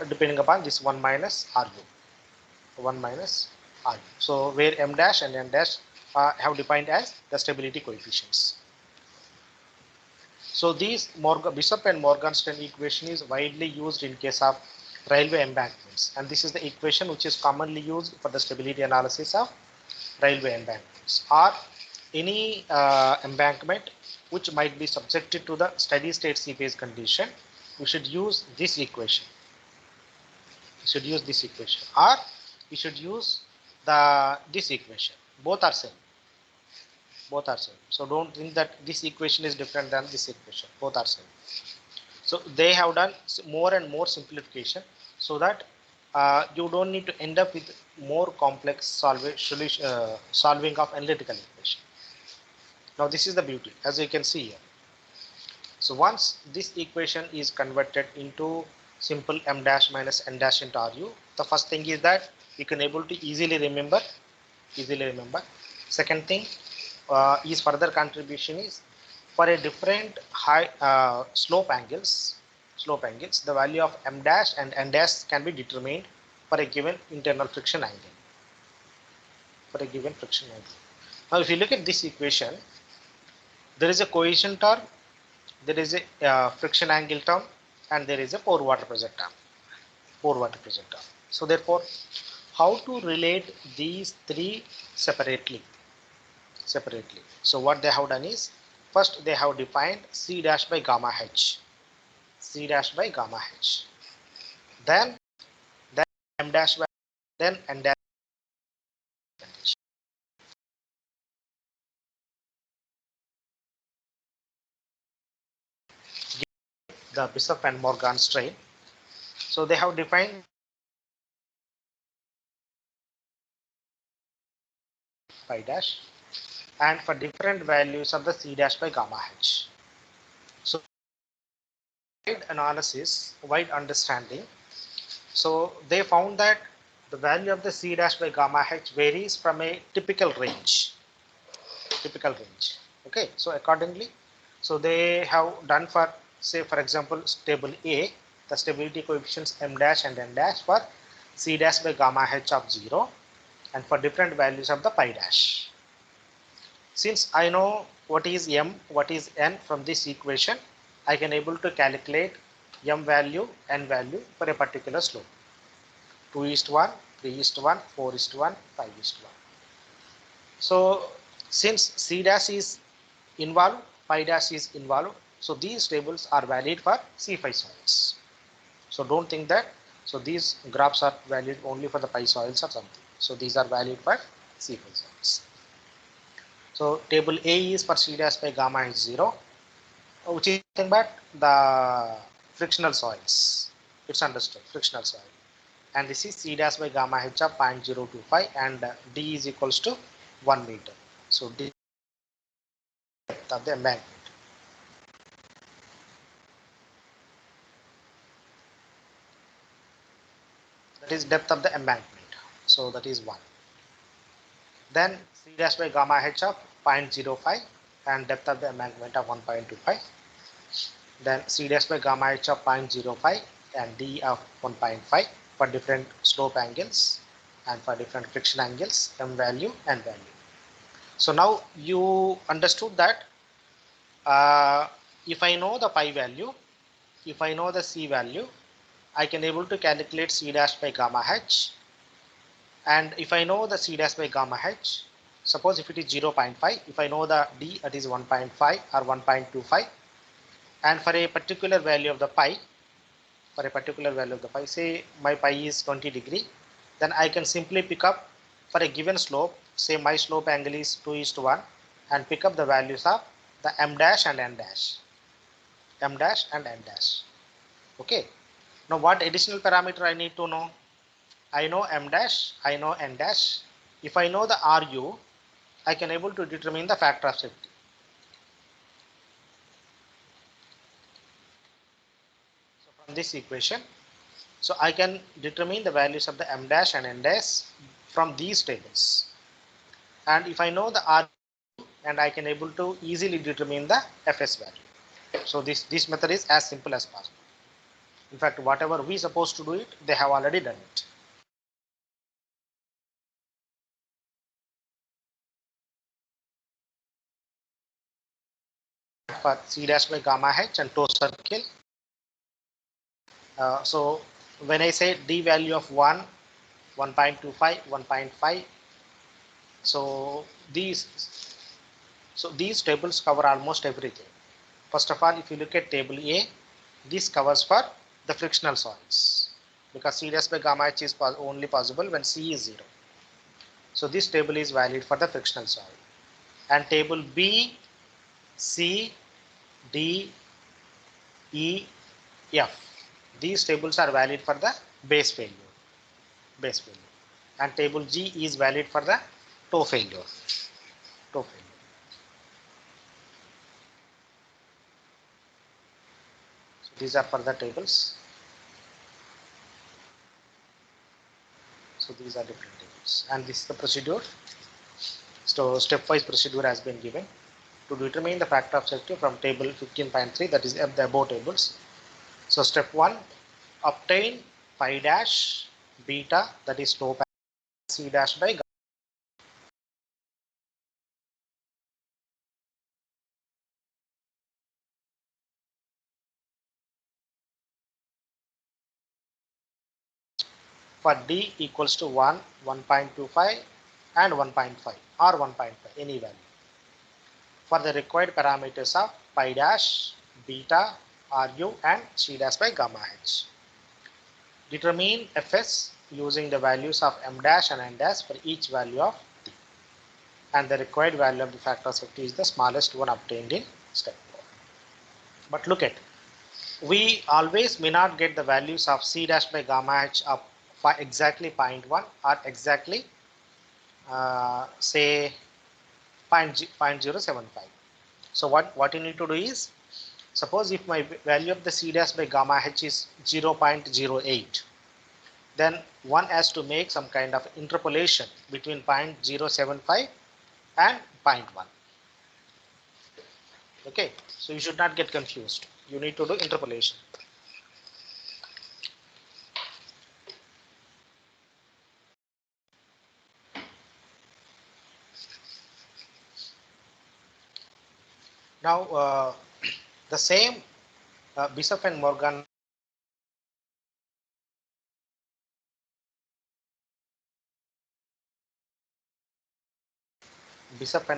depending upon this 1 minus RU. So where m dash and n dash have defined as the stability coefficients. So these Bishop and Morgenstern equation is widely used in case of railway embankments, and this is the equation which is commonly used for the stability analysis of railway embankments or any embankment which might be subjected to the steady state seepage condition. We should use this equation. Or we should use this equation. Both are same. So don't think that this equation is different than this equation. Both are same. So they have done more and more simplification so that you don't need to end up with more complex solving of analytical equation. Now this is the beauty, as you can see here. So once this equation is converted into simple m dash minus n dash into RU, the first thing is that you can able to easily remember. Second thing is further contribution is for a different high slope angles, the value of m dash and n dash can be determined for a given internal friction angle. Now if you look at this equation, there is a cohesion term, there is a friction angle term, and there is a pore water pressure term. So therefore, how to relate these three separately? So what they have done is, first they have defined C dash by gamma h. Then m dash by, then n dash. The Bishop and Morgenstern. So they have defined phi dash, and for different values of the C dash by gamma h. analysis, wide understanding. So they found that the value of the C dash by gamma H varies from a typical range. Okay, so accordingly, so they have done for, say for example, table A, the stability coefficients m dash and n dash for C dash by gamma H of 0 and for different values of the pi dash. Since I know what is m, what is n from this equation, I can able to calculate m value, n value for a particular slope. 2:1, 3:1, 4:1, 5:1. So since C dash is involved, pi dash is involved, so these tables are valid for C5 soils. So don't think that, so these graphs are valid only for the pi soils or something. So these are valid for C5 soils. So table A is for C dash by gamma is 0, which is nothing but the frictional soils. It's understood, frictional soil. And this is C dash by gamma H of 0.025 and D is equals to 1 meter. So D of the embankment. That is depth of the embankment. So that is 1. Then C dash by gamma H of 0.05 and depth of the embankment of 1.25. Then C dash by gamma H of 0.05 and D of 1.5 for different slope angles and for different friction angles, M value and value. So now you understood that if I know the pi value, if I know the C value, I can able to calculate C dash by gamma H. And if I know the C dash by gamma H, suppose if it is 0.5, if I know the D, that is 1.5 or 1.25, and for a particular value of the pi, say my pi is 20 degree, then I can simply pick up for a given slope, say my slope angle is 2:1, and pick up the values of the m dash and n dash. Okay. Now what additional parameter I need to know? I know m dash, I know n dash. If I know the Ru, I can able to determine the factor of safety. So from this equation, so I can determine the values of the m dash and n dash from these tables. And if I know the Ru, and I can able to easily determine the Fs value. So this method is as simple as possible. In fact, whatever we supposed to do it, they have already done it. For C dash by gamma H and toe circle. So when I say D value of 1, 1.25, 1.5, so these tables cover almost everything. First of all, if you look at table A, this covers for the frictional soils because C dash by gamma H is only possible when C is 0. So this table is valid for the frictional soil. And table B, C, D, E, F. These tables are valid for the base failure. And table G is valid for the toe failure. So these are for the tables. So these are different tables. And this is the procedure. So stepwise procedure has been given to determine the factor of safety from table 15.3, that is the above tables. So step 1, obtain pi dash beta, that is slope C dash by gamma. For D equals to 1, 1.25 and 1.5 or 1.5, any value. For the required parameters of pi dash, beta, Ru and C dash by gamma H. Determine Fs using the values of m dash and n dash for each value of D. And the required value of the factor of safety is the smallest one obtained in step 4. But look at, we always may not get the values of C dash by gamma H of exactly 0.1 or exactly say 0.075. So what you need to do is, Suppose if my value of the C dash by gamma h is 0.08, then one has to make some kind of interpolation between 0.075 and 0.1. Okay, so you should not get confused. You need to do interpolation. Now, the same Bishop and Morgan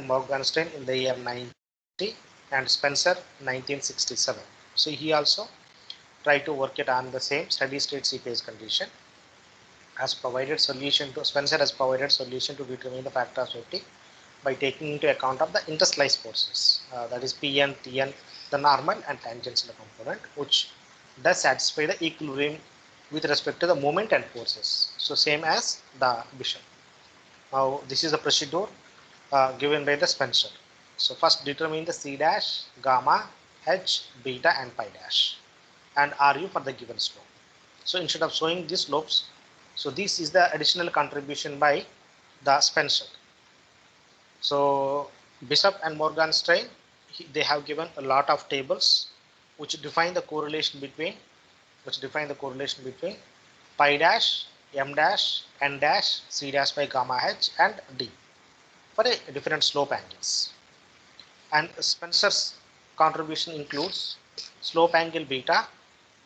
Morgenstern in the year 90 and Spencer 1967. So he also tried to work it on the same steady state seepage condition. Has provided solution to Spencer has provided solution to determine the factor of safety by taking into account of the interslice forces, that is Pn, Tn, the normal and tangential component, which does satisfy the equilibrium with respect to the moment and forces. So same as the Bishop. Now this is the procedure given by the Spencer. So first determine the C dash, gamma, H, beta and pi dash and Ru for the given slope. So instead of showing these slopes, so this is the additional contribution by the Spencer. So Bishop and Morgenstern, they have given a lot of tables which define the correlation between pi dash, m dash, n dash, c dash by gamma h and d for a different slope angles. And Spencer's contribution includes slope angle beta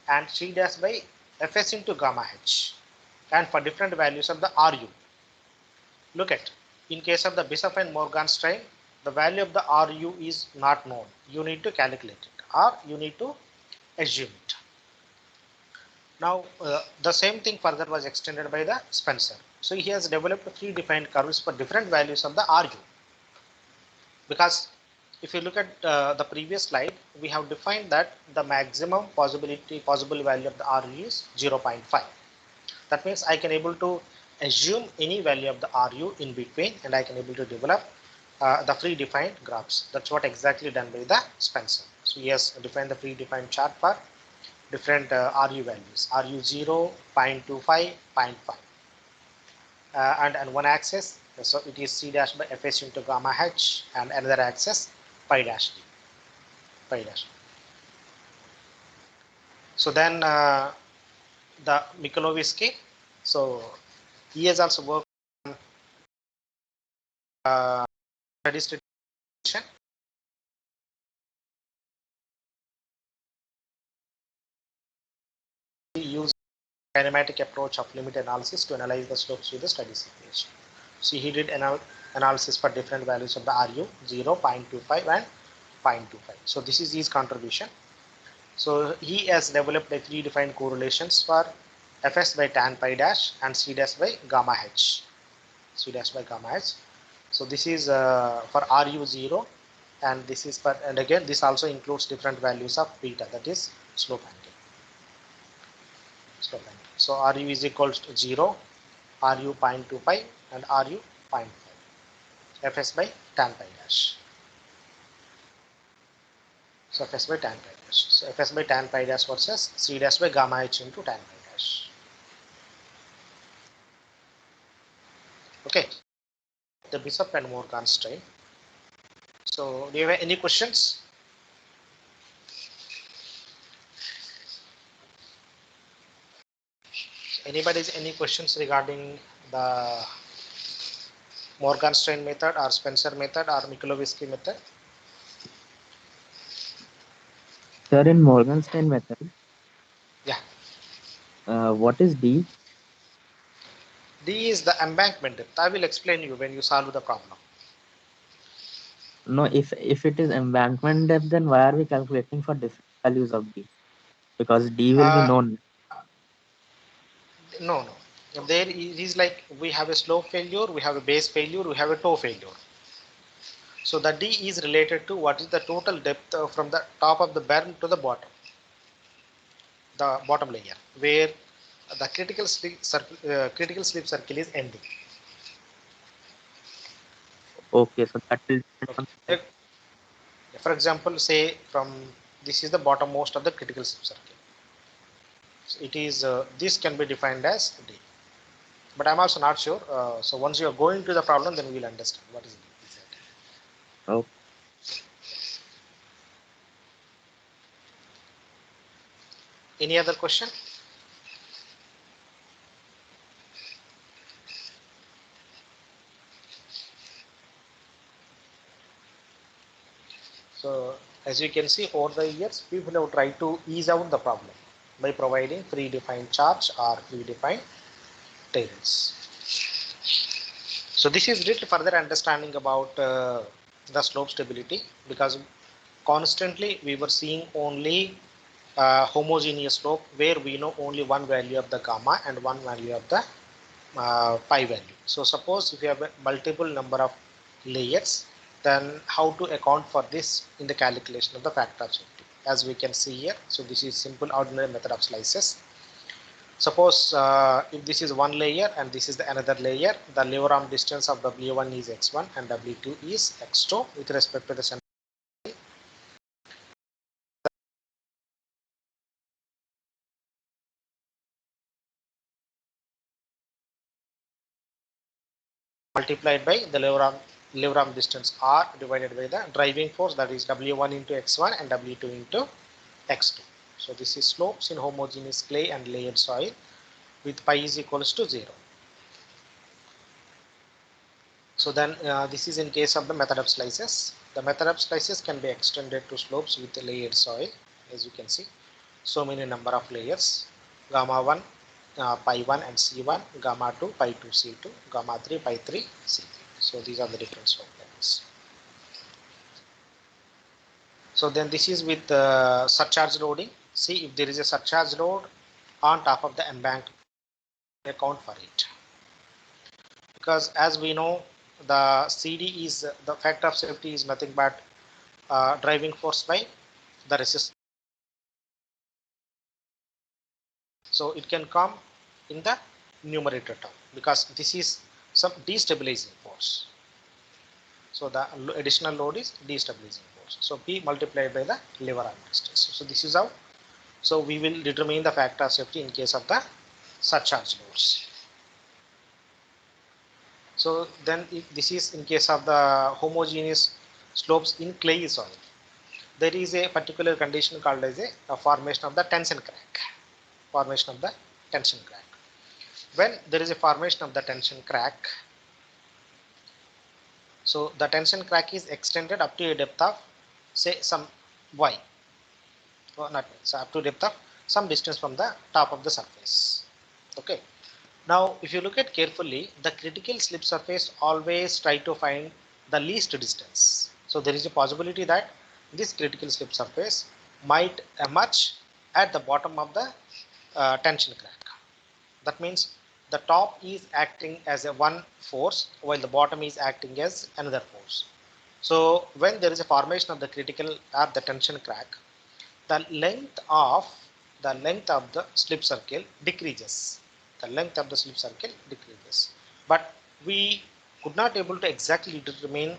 and c dash by fs into gamma h and for different values of the Ru. Look at, in case of the Bishop and Morgenstern, the value of the Ru is not known. You need to calculate it or you need to assume it. Now, the same thing further was extended by the Spencer. So he has developed three defined curves for different values of the Ru. Because if you look at the previous slide, we have defined that the maximum possible value of the Ru is 0.5. That means I can able to assume any value of the Ru in between and I can able to develop the predefined graphs. That's what exactly done by the Spencer. So he has defined the predefined chart for different Ru values, Ru 0, 0.25, 0.5. And on one axis, so it is C dash by Fs into gamma h and another axis pi dash d. So then the Mikulovsky, so he has also worked on steady state condition. He used kinematic approach of limit analysis to analyze the slopes with the steady situation. So he did analysis for different values of the Ru 0, 0.25 and 0.25. So this is his contribution. So he has developed a three defined correlations for Fs by tan pi dash and C dash by gamma h. So this is for Ru 0 and this is for, and again this also includes different values of beta, that is slope angle. So Ru is equal to 0, Ru 0.25 and Ru 0.5. Fs by tan pi dash. So Fs by tan pi dash. So Fs by tan pi dash versus C dash by gamma h into tan pi dash. Okay. The Bishop and Morgenstern. So do you have any questions? Anybody has any questions regarding the Morgenstern method or Spencer method or Mikulovsky method? Sir, in Morgenstern method, Yeah. what is D? D is the embankment depth. I will explain you when you solve the problem. No, if it is embankment depth, then why are we calculating for different values of D? Because D will be known. No. There is like we have a slope failure, we have a base failure, we have a toe failure. So the D is related to what is the total depth from the top of the berm to the bottom layer, where the critical slip circle is ending. Okay, so that will depend on Okay. For example, say from this is the bottommost of the critical slip circle. So it is this can be defined as D. But I'm also not sure. So once you are going to the problem, then we will understand what is D exactly. Oh, Any other question? So as you can see, over the years, people have tried to ease out the problem by providing predefined charts or predefined tables. So this is little further understanding about the slope stability, because constantly we were seeing only homogeneous slope where we know only one value of the gamma and one value of the pi value. So suppose if you have a multiple number of layers, then how to account for this in the calculation of the factor of safety, as we can see here. So this is simple ordinary method of slices. Suppose if this is one layer and this is the another layer, the lever arm distance of W1 is x1 and W2 is x2 with respect to the center. Multiplied by the lever arm distance R divided by the driving force, that is W1 into x1 and W2 into x2. So this is slopes in homogeneous clay and layered soil with pi is equals to 0. So then this is in case of the method of slices. The method of slices can be extended to slopes with layered soil, as you can see. So many number of layers, gamma 1, pi 1 and C1, gamma 2, pi 2, C2, gamma 3, pi 3, C3. So these are the different slope levels. So then this is with surcharge loading. See, if there is a surcharge load on top of the embankment, account for it. Because as we know, the CD is the factor of safety is nothing but driving force by the resistance. So it can come in the numerator term because this is some destabilizing force. So the additional load is destabilizing force. So P multiplied by the lever arm distance. So this is how. So we will determine the factor of safety in case of the surcharge loads. So then if this is in case of the homogeneous slopes in clay soil, there is a particular condition called as a formation of the tension crack. Formation of the tension crack. When there is a formation of the tension crack, so the tension crack is extended up to a depth of say some y, or not so up to depth of some distance from the top of the surface. Okay. Now, if you look at carefully, the critical slip surface always try to find the least distance. So there is a possibility that this critical slip surface might emerge at the bottom of the tension crack. That means the top is acting as a one force while the bottom is acting as another force. So when there is a formation of the critical or the tension crack, the length of the slip circle decreases. The length of the slip circle decreases, but we could not able to exactly determine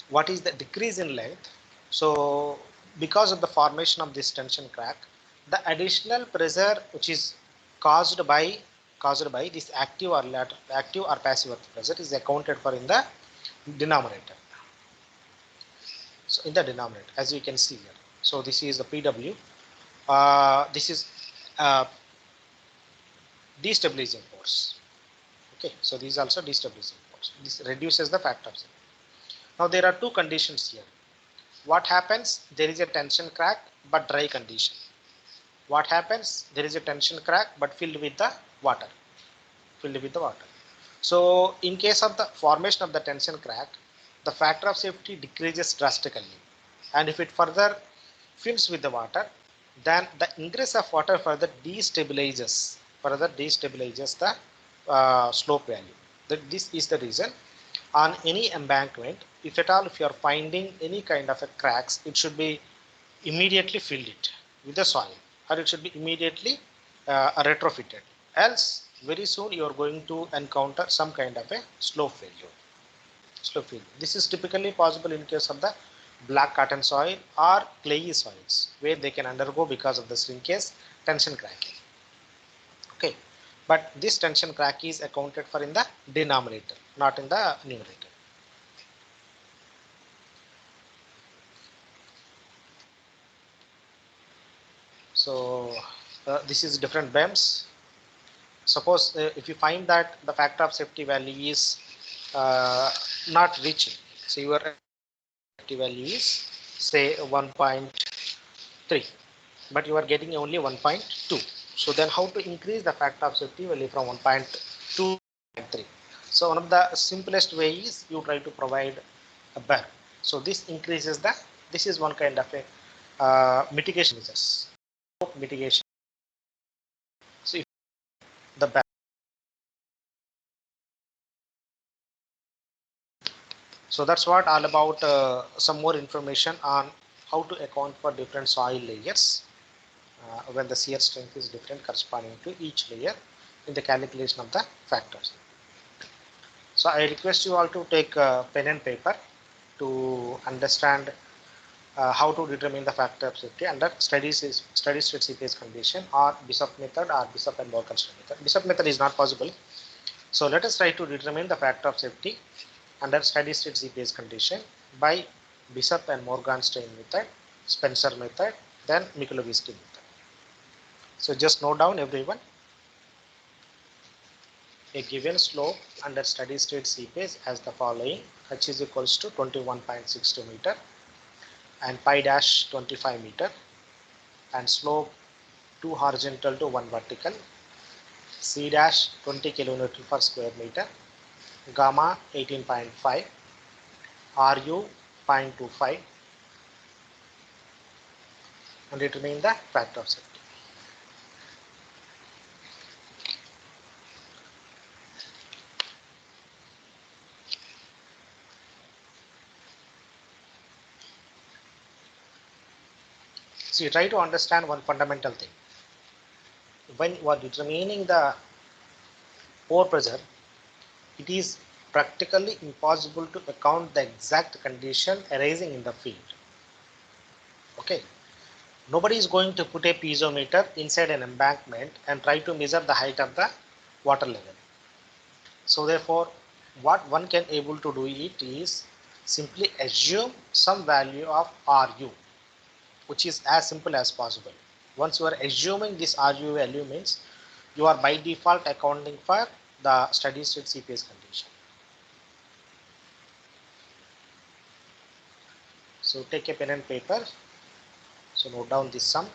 what is the decrease in length. So because of the formation of this tension crack, the additional pressure which is caused by this active or passive earth pressure is accounted for in the denominator. So in the denominator, as you can see here, so this is the PW. This is destabilizing force. Okay, so this is also destabilizing force. This reduces the factor of safety. Now there are two conditions here. What happens? There is a tension crack but dry condition. What happens? There is a tension crack but filled with the water. So in case of the formation of the tension crack, the factor of safety decreases drastically. And if it further fills with the water, then the ingress of water further destabilizes the slope value. This is the reason on any embankment, if at all if you are finding any kind of a cracks, it should be immediately filled it with the soil, or it should be immediately retrofitted. Else very soon you are going to encounter some kind of a slope failure. This is typically possible in case of the black cotton soil or clayey soils where they can undergo because of the shrinkage tension cracking. Okay, but this tension crack is accounted for in the denominator, not in the numerator. So this is different BEMS. Suppose if you find that the factor of safety value is not reaching, so your safety value is say 1.3, but you are getting only 1.2. So then how to increase the factor of safety value from 1.2 to 3? So one of the simplest way is you try to provide a bar. So this increases the, this is one kind of a mitigation measures. Mitigation. So if the bar. So that's what all about some more information on how to account for different soil layers when the shear strength is different corresponding to each layer in the calculation of the factors. So I request you all to take pen and paper to understand how to determine the factor of safety under steady state seepage condition or Bishop method or Bishop and Morgan strain method. Bishop method is not possible. So let us try to determine the factor of safety under steady state seepage condition by Bishop and Morgan strain method, Spencer method, then Mikulovsky method. So just note down everyone. A given slope under steady state seepage as the following: h is equals to 21.62 meter and pi dash 25 meter and slope 2 horizontal to 1 vertical, c dash 20 kilonewton per square meter, gamma 18.5, ru 0.25, and determine the factor of safety. So you try to understand one fundamental thing. When you are determining the pore pressure, it is practically impossible to account the exact condition arising in the field. Okay, nobody is going to put a piezometer inside an embankment and try to measure the height of the water level. So therefore, what one can able to do it is simply assume some value of Ru, which is as simple as possible. Once you are assuming this Ru value means you are by default accounting for the steady state seepage condition. So take a pen and paper. So note down this sum.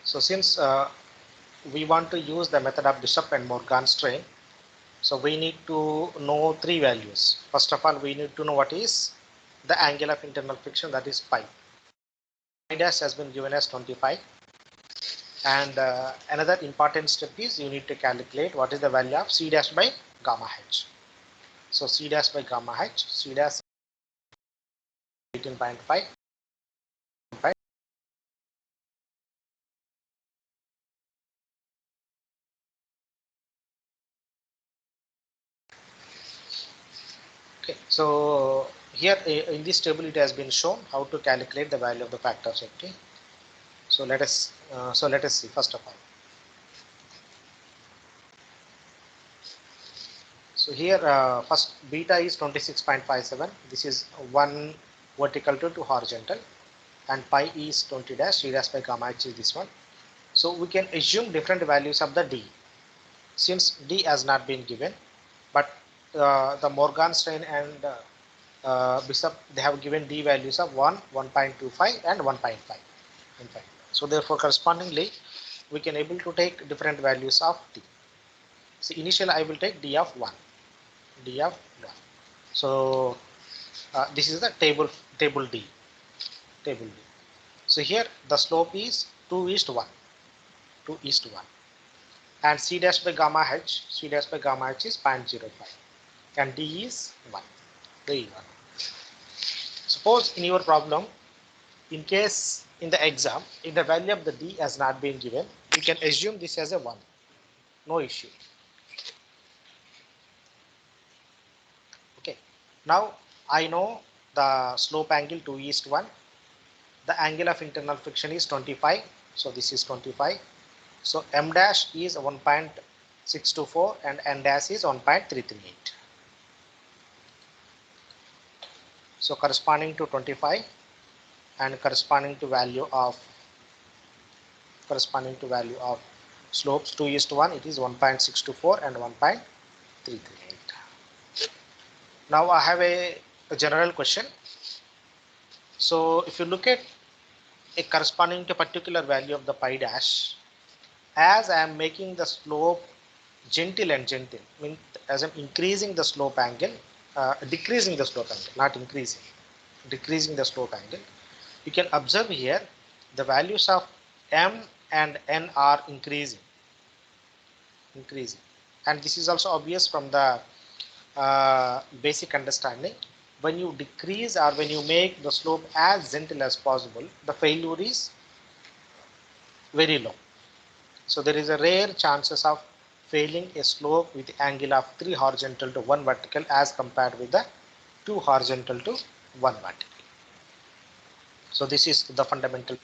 So since we want to use the method of Bishop and Morgan strain, so we need to know three values. First of all, we need to know what is the angle of internal friction, that is pi. Pi dash has been given as 25. And another important step is you need to calculate what is the value of C dash by gamma h. So C dash by gamma h, C dash 18.5. Okay, so here in this table it has been shown how to calculate the value of the factor of safety. So let us see first of all. So here first beta is 26.57. This is one vertical to two horizontal, and pi is 20 dash, C dash by gamma h is this one. So we can assume different values of the d. Since d has not been given, but the Morgan strain and Bishop, they have given d values of 1, 1.25 and 1.5. So therefore correspondingly we can able to take different values of d. So initially I will take d of 1. D of 1. So this is the table D. Table D. So here the slope is 2:1. 2:1. and C dash by gamma h, C dash by gamma h is 0.05 and D is 1. There you are. Suppose in your problem, in case in the exam, if the value of the D has not been given, you can assume this as a 1. No issue. Okay. Now I know the slope angle 2:1. The angle of internal friction is 25. So this is 25. So M dash is 1.624 and N dash is 1.338. So corresponding to 25 and corresponding to value of slopes 2:1, it is 1.624 and 1.338. Now I have a general question. So if you look at a corresponding to particular value of the pi dash, as I am making the slope gentle and gentle, means as I'm increasing the slope angle, decreasing the slope angle, not increasing, decreasing the slope angle, you can observe here the values of M and N are increasing, and this is also obvious from the basic understanding. When you decrease or when you make the slope as gentle as possible, the failure is very low. So there is a rare chances of failing a slope with angle of 3 horizontal to 1 vertical as compared with the 2 horizontal to 1 vertical. So this is the fundamental.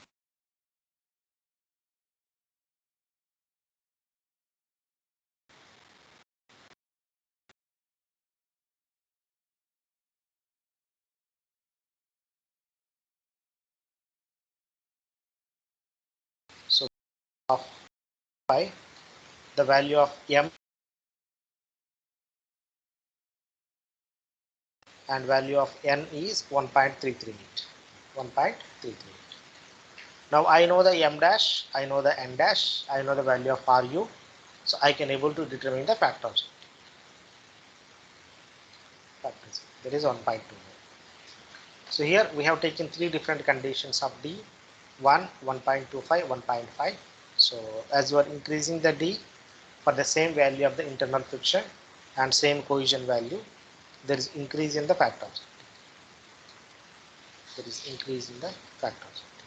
So of pi, the value of M and value of N is 1.338. 1.338. Now I know the M dash, I know the N dash, I know the value of RU, so I can able to determine the factors. That is 1.2. So here we have taken 3 different conditions of D, 1, 1.25, 1.5. So as you are increasing the D for the same value of the internal friction and same cohesion value, there is increase in the factor of safety. There is increase in the factor of safety.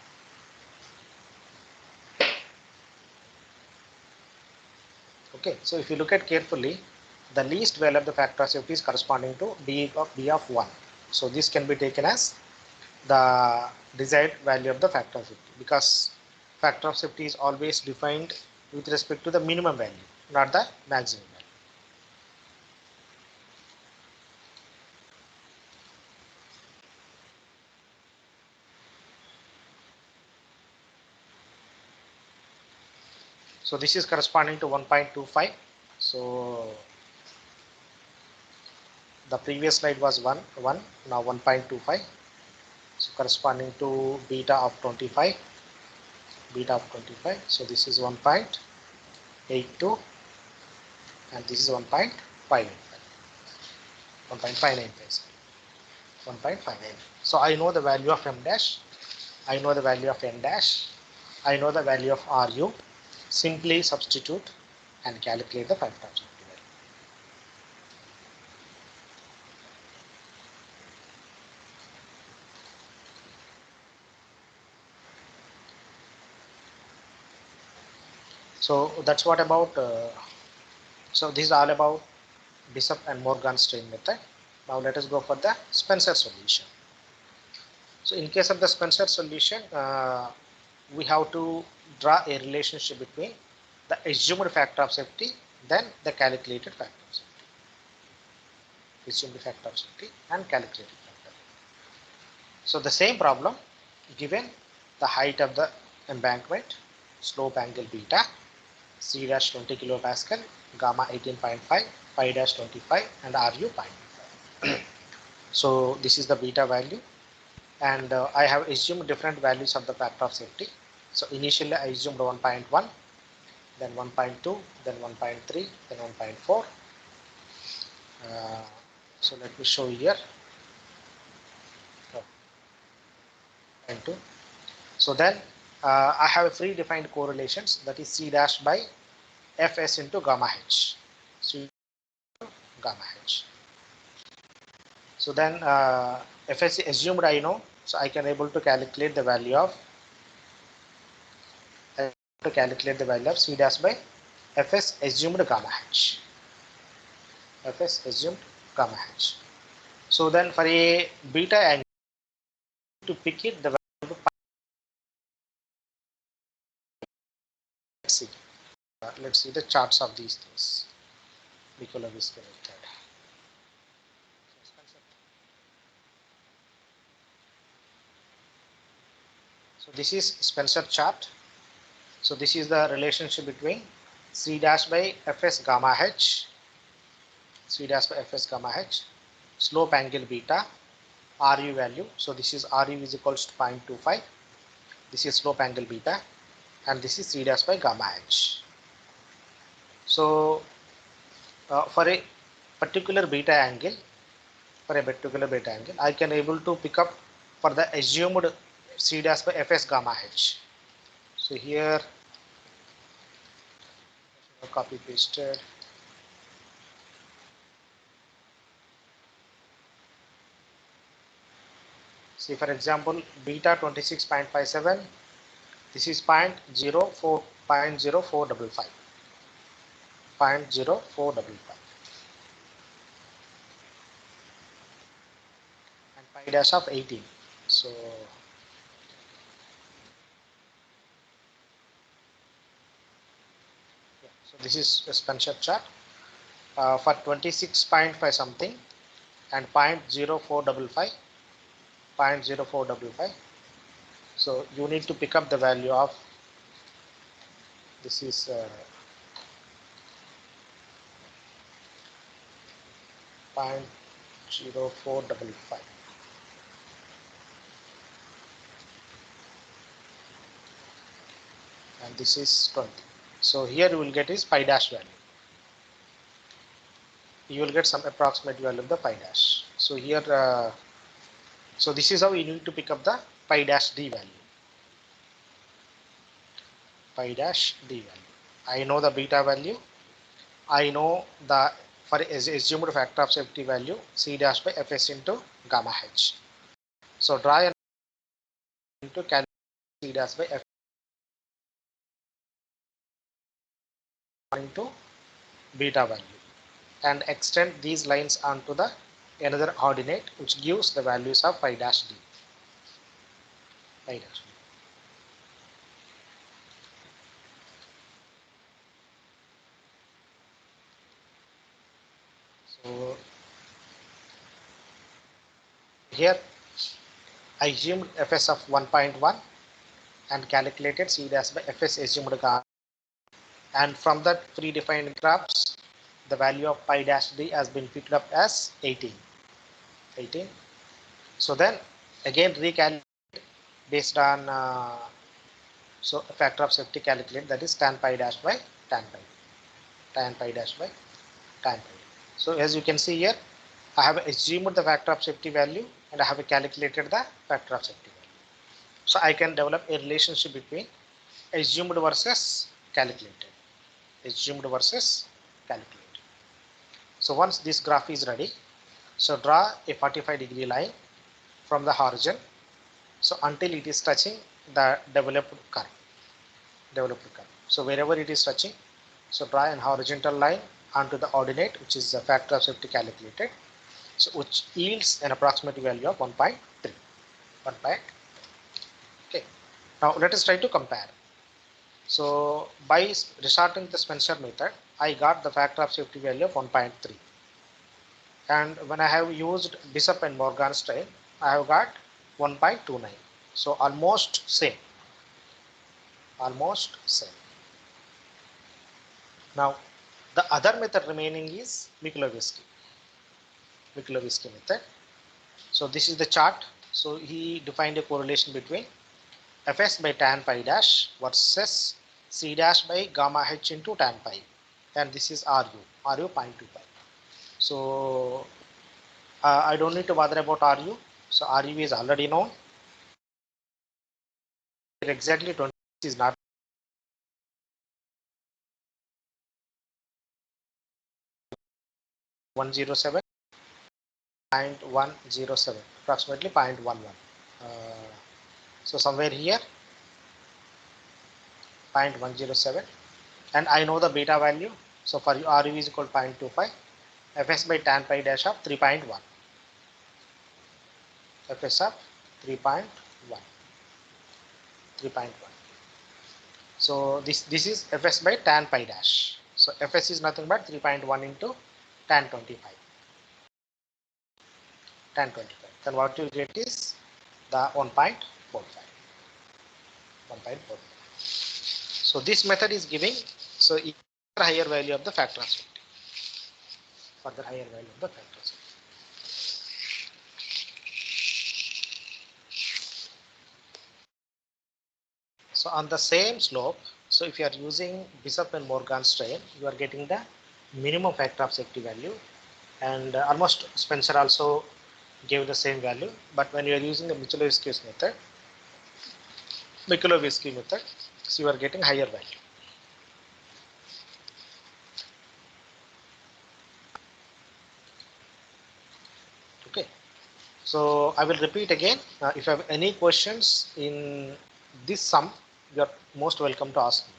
Okay, so if you look at carefully, the least value of the factor of safety is corresponding to D of 1. So this can be taken as the desired value of the factor of safety, because factor of safety is always defined with respect to the minimum value, not the maximum value. So this is corresponding to 1.25. So the previous slide was 1, now 1.25. So corresponding to beta of 25. So this is 1.82 and this is 1.595. 1.59. So I know the value of M dash, I know the value of N dash, I know the value of RU. Simply substitute and calculate the factor of safety value. So that's what about. So this is all about Bishop and Morgan strain method. Now let us go for the Spencer solution. So in case of the Spencer solution, we have to draw a relationship between the assumed factor of safety, then the calculated factor of safety. Assumed factor of safety and calculated factor. So the same problem, given the height of the embankment, slope angle beta, C dash 20 kilopascal, gamma 18.5, pi dash 25 and RU 0.5. So this is the beta value, and I have assumed different values of the factor of safety. So initially I assumed 1.1, then 1.2, then 1.3, then 1.4. So let me show here. 0.2. So then I have a predefined correlations, that is C dash by Fs into gamma h. So gamma h. So then Fs assumed I know, so I can able to calculate the value of C dash by Fs assumed gamma h. Fs assumed gamma h. So then for a beta angle to pick it, the value of let's see the charts of these things. Mikulowski method. So this is Spencer chart. So this is the relationship between C dash by Fs gamma h, C dash by Fs gamma h, slope angle beta, Ru value. So this is Ru is equals to 0.25. This is slope angle beta, and this is C dash by gamma h. So for a particular beta angle, I can able to pick up for the assumed C dash by Fs gamma h. So here copy pasted. See, for example, beta 26.57. This is 0.0455. 0.0455. And pi dash of 18. So yeah, so this is a Spencer chart for 26.5 something and 0.0455. 0.0455. So you need to pick up the value of this is 0.0455. And this is 20. So here you will get is pi dash value. You will get some approximate value of the pi dash. So here, so this is how you need to pick up the pi dash d value. Pi dash d value. I know the beta value. I know the for assumed factor of safety value C dash by Fs into gamma h. So draw an into calculate C dash by F into beta value and extend these lines onto the another ordinate which gives the values of pi dash d. Pi dash d. So here I assumed Fs of 1.1 and calculated C dash by Fs assumed gamma, and from that predefined graphs the value of pi dash d has been picked up as 18. So then again recalculate based on so a factor of safety calculate, that is tan pi dash by tan pi dash by tan pi. So as you can see here, I have assumed the factor of safety value and I have calculated the factor of safety value. So I can develop a relationship between assumed versus calculated. Assumed versus calculated. So once this graph is ready, so draw a 45-degree line from the horizon, so until it is touching the developed curve. So wherever it is touching, so draw an horizontal line onto the ordinate, which is the factor of safety calculated, so which yields an approximate value of 1.3. Okay. Now let us try to compare. So by resorting the Spencer method, I got the factor of safety value of 1.3. And when I have used Bishop and Morgenstern, I have got 1.29. So almost same. Now the other method remaining is Mikulowski method. So this is the chart. So he defined a correlation between Fs by tan pi dash versus C dash by gamma h into tan pi, and this is Ru 0.25. So I don't need to bother about Ru. So Ru is already known. Exactly 20 is not 0.107, 0.107, approximately 0.11. So somewhere here 0.107, and I know the beta value. So for RU is equal to 0.25, Fs by tan pi dash of 3.1, Fs of 3.1, 3.1. So this is Fs by tan pi dash. So Fs is nothing but 3.1 into tan 25. Tan 25. Then what you get is the 1.45. 1.45. So this method is giving higher value of the factor of safety. Further higher value of the factor of safety. So on the same slope, so if you are using Bishop and Morgan strain, you are getting the minimum factor of safety value, and almost Spencer also gave the same value. But when you are using the Michalowicz's method, so you are getting higher value. Okay. So I will repeat again. If you have any questions in this sum, you are most welcome to ask me.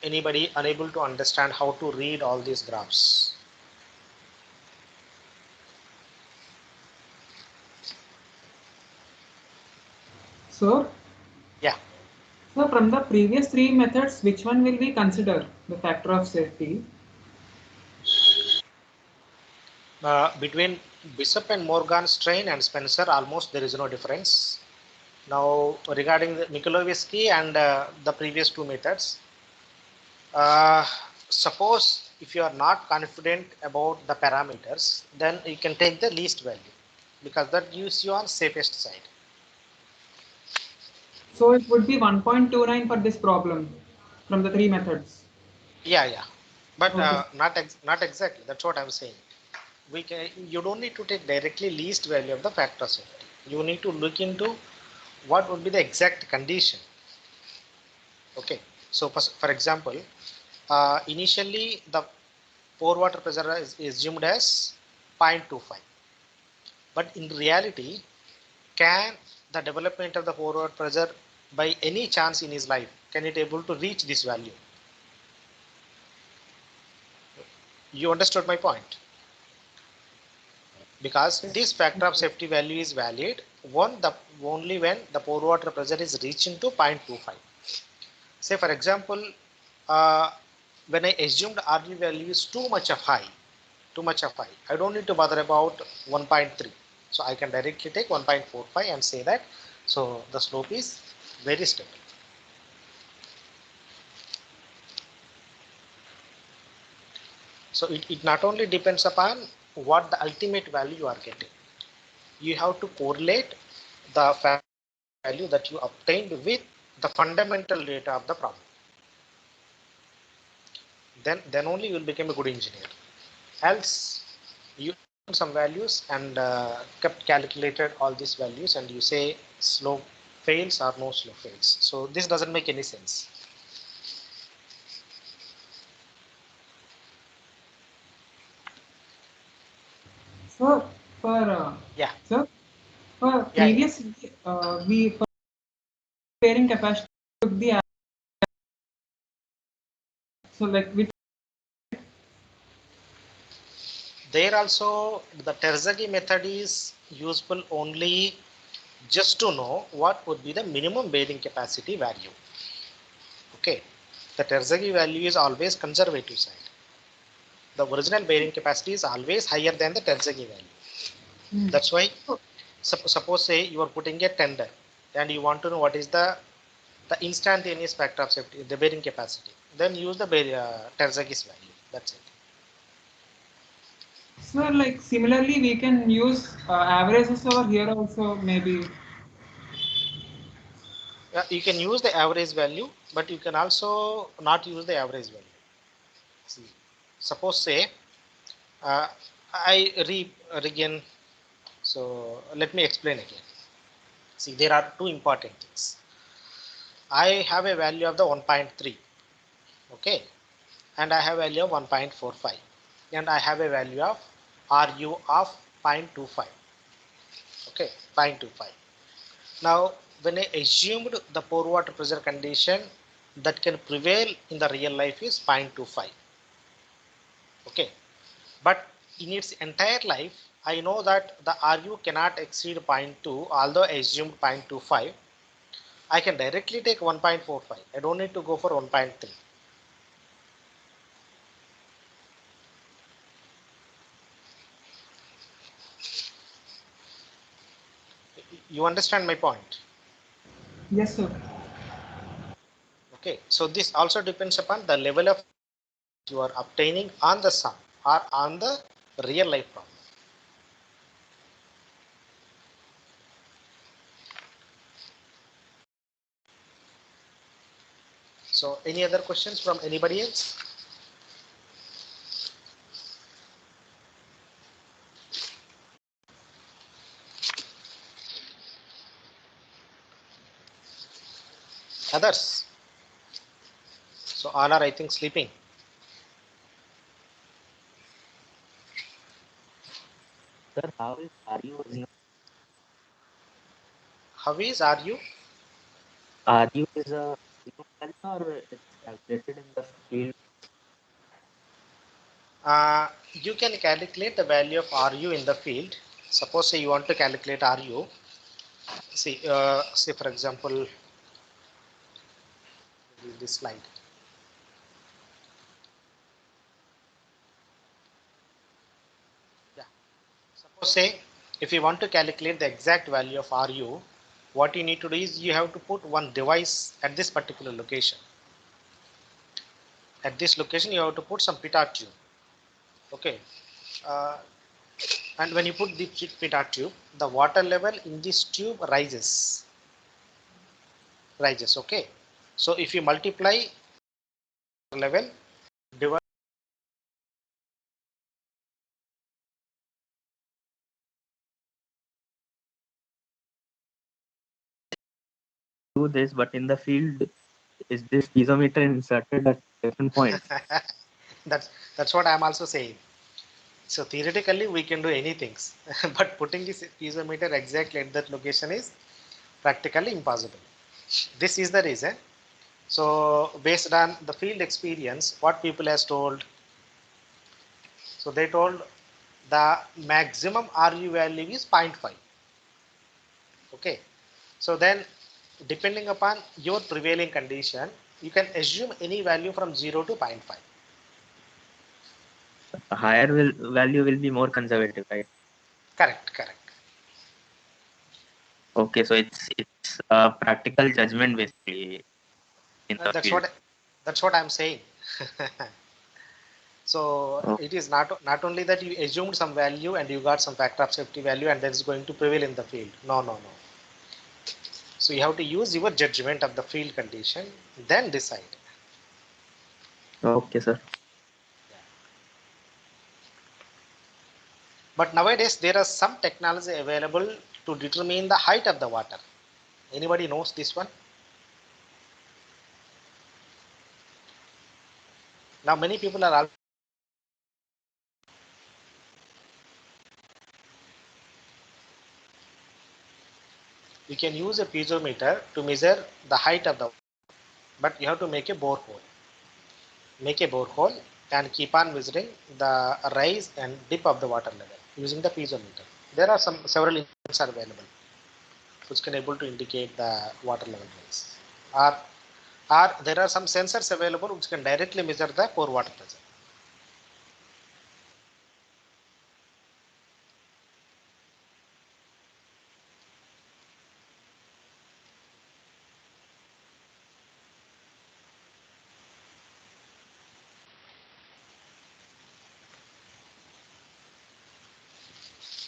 Anybody unable to understand how to read all these graphs? So, Yeah. so from the previous three methods, which one will we consider the factor of safety? Between Bishop and Morgan strain and Spencer, almost there is no difference. Now regarding the Michalowicz's and the previous two methods, suppose if you are not confident about the parameters, then you can take the least value, because that gives you on safest side. So it would be 1.29 for this problem from the three methods. Yeah, but Okay. not exactly. That's what I'm saying. You don't need to take directly least value of the factor of safety. You need to look into what would be the exact condition. Okay, so for example, initially the pore water pressure is assumed as 0.25, but in reality, can the development of the pore water pressure by any chance in his life, can it able to reach this value? You understood my point? Because this factor of safety value is valid only when the pore water pressure is reaching to 0.25. Say for example, when I assumed RV value is too much of high, I don't need to bother about 1.3. So I can directly take 1.45 and say that, so the slope is very stable. So it not only depends upon what the ultimate value you are getting. You have to correlate the value that you obtained with the fundamental data of the problem. Then only you will become a good engineer. Else you some values and kept calculated all these values and you say slope fails or no slope fails. So this doesn't make any sense. So for Yeah. so for Yeah. previous we for pairing capacity took the so like with There also the Terzaghi method is useful only just to know what would be the minimum bearing capacity value. Okay, the Terzaghi value is always conservative side. The original bearing capacity is always higher than the Terzaghi value. That's why suppose say you are putting a tender and you want to know what is the instantaneous factor of safety, the bearing capacity, then use the Terzaghi's value. That's it. so like similarly we can use averages over here also maybe. You can use the average value, but you can also not use the average value. Suppose say I regain So let me explain again. See, there are two important things. I have a value of the 1.3, okay, and I have a value of 1.45, and I have a value of RU of 0.25, okay, 0.25. Now, when I assumed the pore water pressure condition that can prevail in the real life is 0.25, okay, but in its entire life, I know that the RU cannot exceed 0.2, although I assumed 0.25. I can directly take 1.45. I don't need to go for 1.3. You understand my point? Yes, sir. Okay. So this also depends upon the level of you are obtaining on the sum or on the real life problem. So any other questions from anybody else? Others? So all are, I think, sleeping. Sir, how is RU assumed? How is RU? RU is a assumed value or it's calculated in the field? You can calculate the value of RU in the field. Suppose say you want to calculate RU. See, say for example, this slide. Yeah. Suppose say if you want to calculate the exact value of RU, what you need to do is you have to put one device at this particular location. At this location, you have to put some pitot tube. Okay. Uh, and when you put the pitot tube, the water level in this tube rises. Rises. Okay. So if you multiply level divide Do this, but in the field, is this piezometer inserted at different points? that's what I'm also saying. So theoretically we can do anything, but putting this piezometer exactly at that location is practically impossible. This is the reason. So based on the field experience, what people has told, so they told the maximum RU value is 0.5. Okay. So then depending upon your prevailing condition, you can assume any value from 0 to 0.5. A higher value will be more conservative, right? Correct, correct. Okay, so it's a practical judgment basically in the That's field. what I'm saying. So Oh, it is not only that you assumed some value and you got some factor of safety value and that is going to prevail in the field. No, no, no. So you have to use your judgment of the field condition, then decide. okay, sir. But nowadays there are some technology available to determine the height of the water. Anybody knows this one? Now many people are you can use a piezometer to measure the height of the, but you have to make a borehole. Make a borehole and keep on measuring the rise and dip of the water level using the piezometer. There are several instruments are available which can able to indicate the water level rise. Or there are some sensors available which can directly measure the pore water pressure.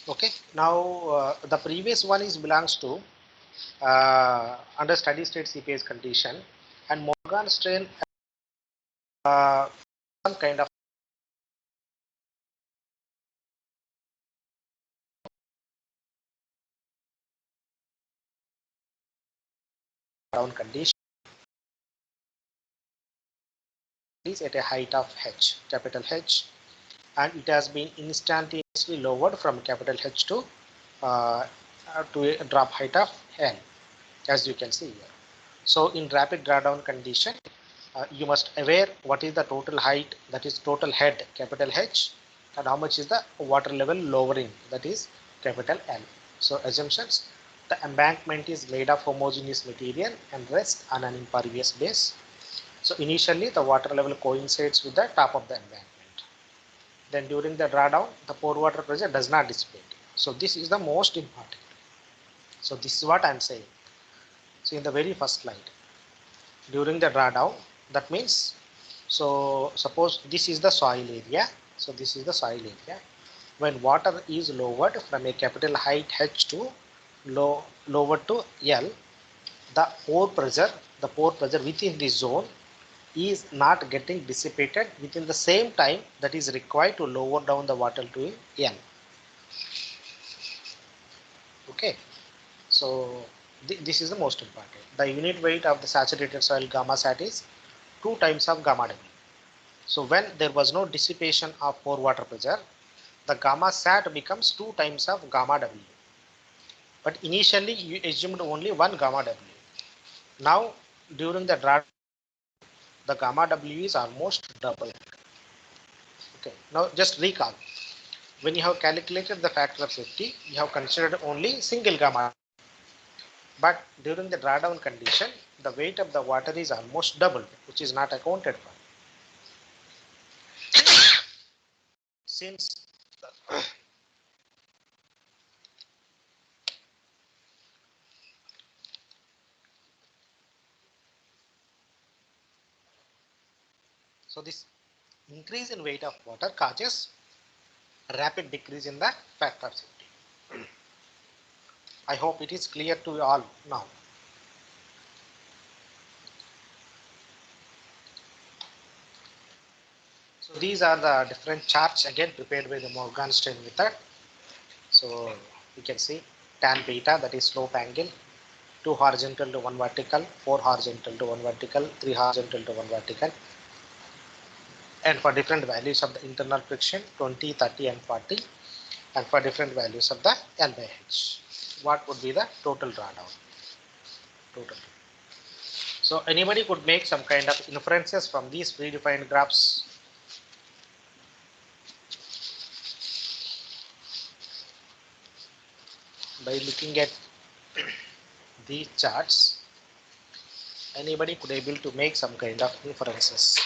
Okay. Now the previous one is belongs to under steady state seepage condition, and Morgan strain some kind of drawdown condition is at a height of h, capital H, and it has been instantaneously lowered from capital H to a drop height of L, as you can see here. So in rapid drawdown condition, you must aware what is the total height, that is total head, capital H, and how much is the water level lowering, that is capital L. So assumptions: the embankment is made of homogeneous material and rests on an impervious base. So initially the water level coincides with the top of the embankment. Then during the drawdown, the pore water pressure does not dissipate. So this is the most important. So this is what I am saying. So in the very first slide, during the drawdown, that means, so suppose this is the soil area. So this is the soil area. When water is lowered from a capital height H to lowered to L, the pore pressure within this zone is not getting dissipated within the same time that is required to lower down the water to L. Okay, so this is the most important. The unit weight of the saturated soil gamma sat is 2 times of gamma W. So when there was no dissipation of pore water pressure, the gamma sat becomes 2 times of gamma W. But initially you assumed only 1 gamma W. Now during the drawdown, the gamma W is almost double. Okay, now just recall. When you have calculated the factor of safety, you have considered only single gamma. But during the drawdown condition, the weight of the water is almost doubled, which is not accounted for. Since so this increase in weight of water causes a rapid decrease in the factor of safety. I hope it is clear to you all now. So these are the different charts again prepared by the Morgenstern method. So you can see tan beta, that is slope angle, 2 horizontal to 1 vertical, 4 horizontal to 1 vertical, 3 horizontal to 1 vertical. And for different values of the internal friction, 20, 30 and 40, and for different values of the L by H, what would be the total drawdown? Total. So anybody could make some kind of inferences from these predefined graphs. By looking at these charts, anybody could able to make some kind of inferences.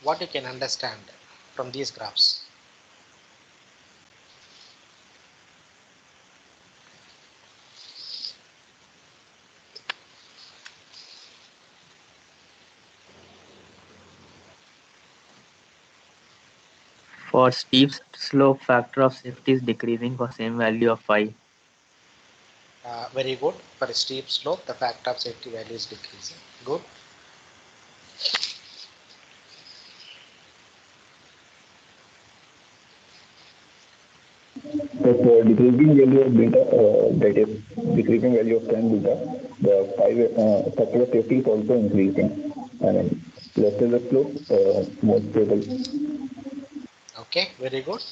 What you can understand from these graphs? For steep slope, factor of safety is decreasing for same value of 5. Very good. For a steep slope, the factor of safety value is decreasing. Good. So for decreasing value of beta, that is decreasing value of tan beta, the factor of safety is also increasing. And lesser the slope, more stable. Okay, very good.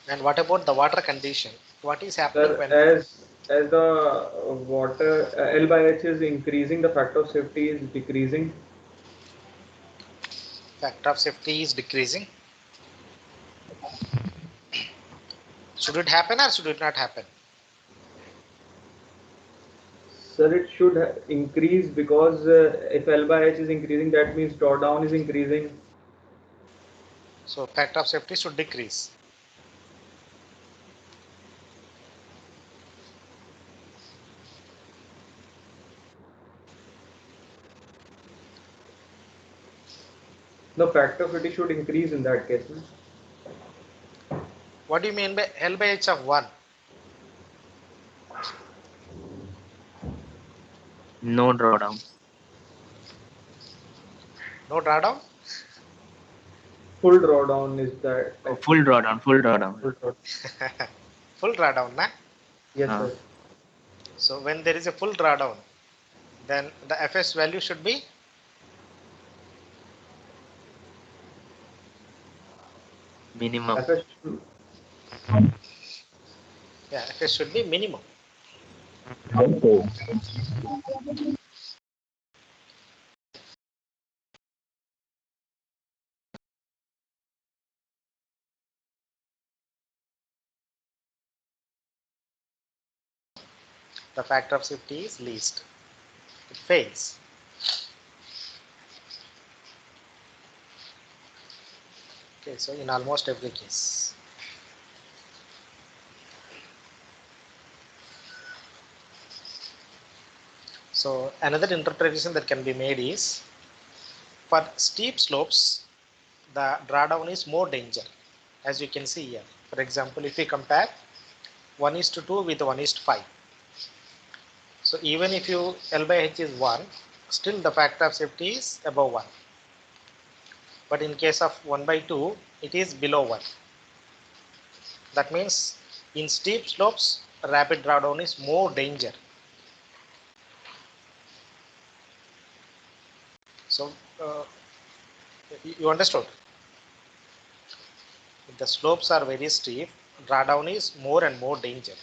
And what about the water condition? What is happening Sir, when as the water L by H is increasing, the factor of safety is decreasing. factor of safety is decreasing? Should it happen or should it not happen? Sir, it should increase because if L by H is increasing, that means drawdown is increasing. So factor of safety should decrease. The factor of safety should increase in that case. What do you mean by L by H of 1? No drawdown. No drawdown? Full drawdown is that. Oh, full drawdown. Full drawdown. Full drawdown, na? Yes, Ah. sir. So when there is a full drawdown, then the FS value should be Minimum. FS yeah, FS should be minimum. Okay. The factor of safety is least. It fails. Okay, so in almost every case. So another interpretation that can be made is, for steep slopes, the drawdown is more danger, as you can see here. For example, if we compare 1:2 with 1:5. So even if you L by H is 1, still the factor of safety is above 1. But in case of 1/2, it is below 1. That means in steep slopes, rapid drawdown is more danger. So you understood? If the slopes are very steep, drawdown is more and more danger.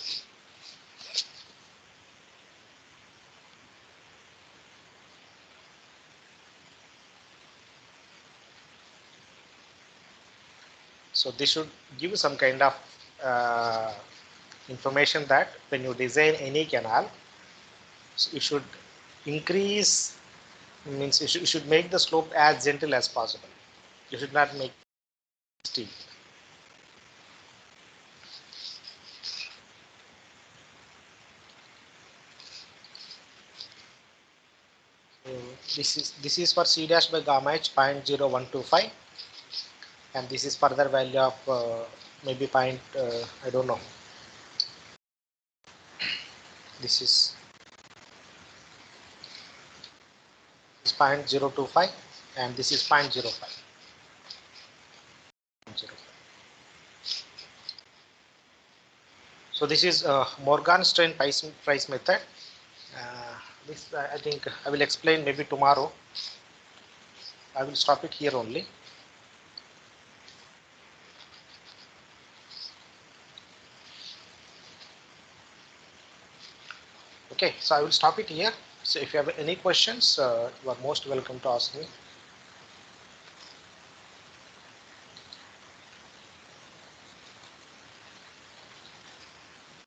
So this should give you some kind of information that when you design any canal, so you should increase, means you should make the slope as gentle as possible. You should not make it steep. So this is for C dash by gamma h 0.0125, and this is further value of maybe I don't know. This is 0.025 and this is 0.05. So this is Morgenstern price method. This I think I will explain maybe tomorrow. I will stop it here only. Okay, so I will stop it here. So if you have any questions, you are most welcome to ask me.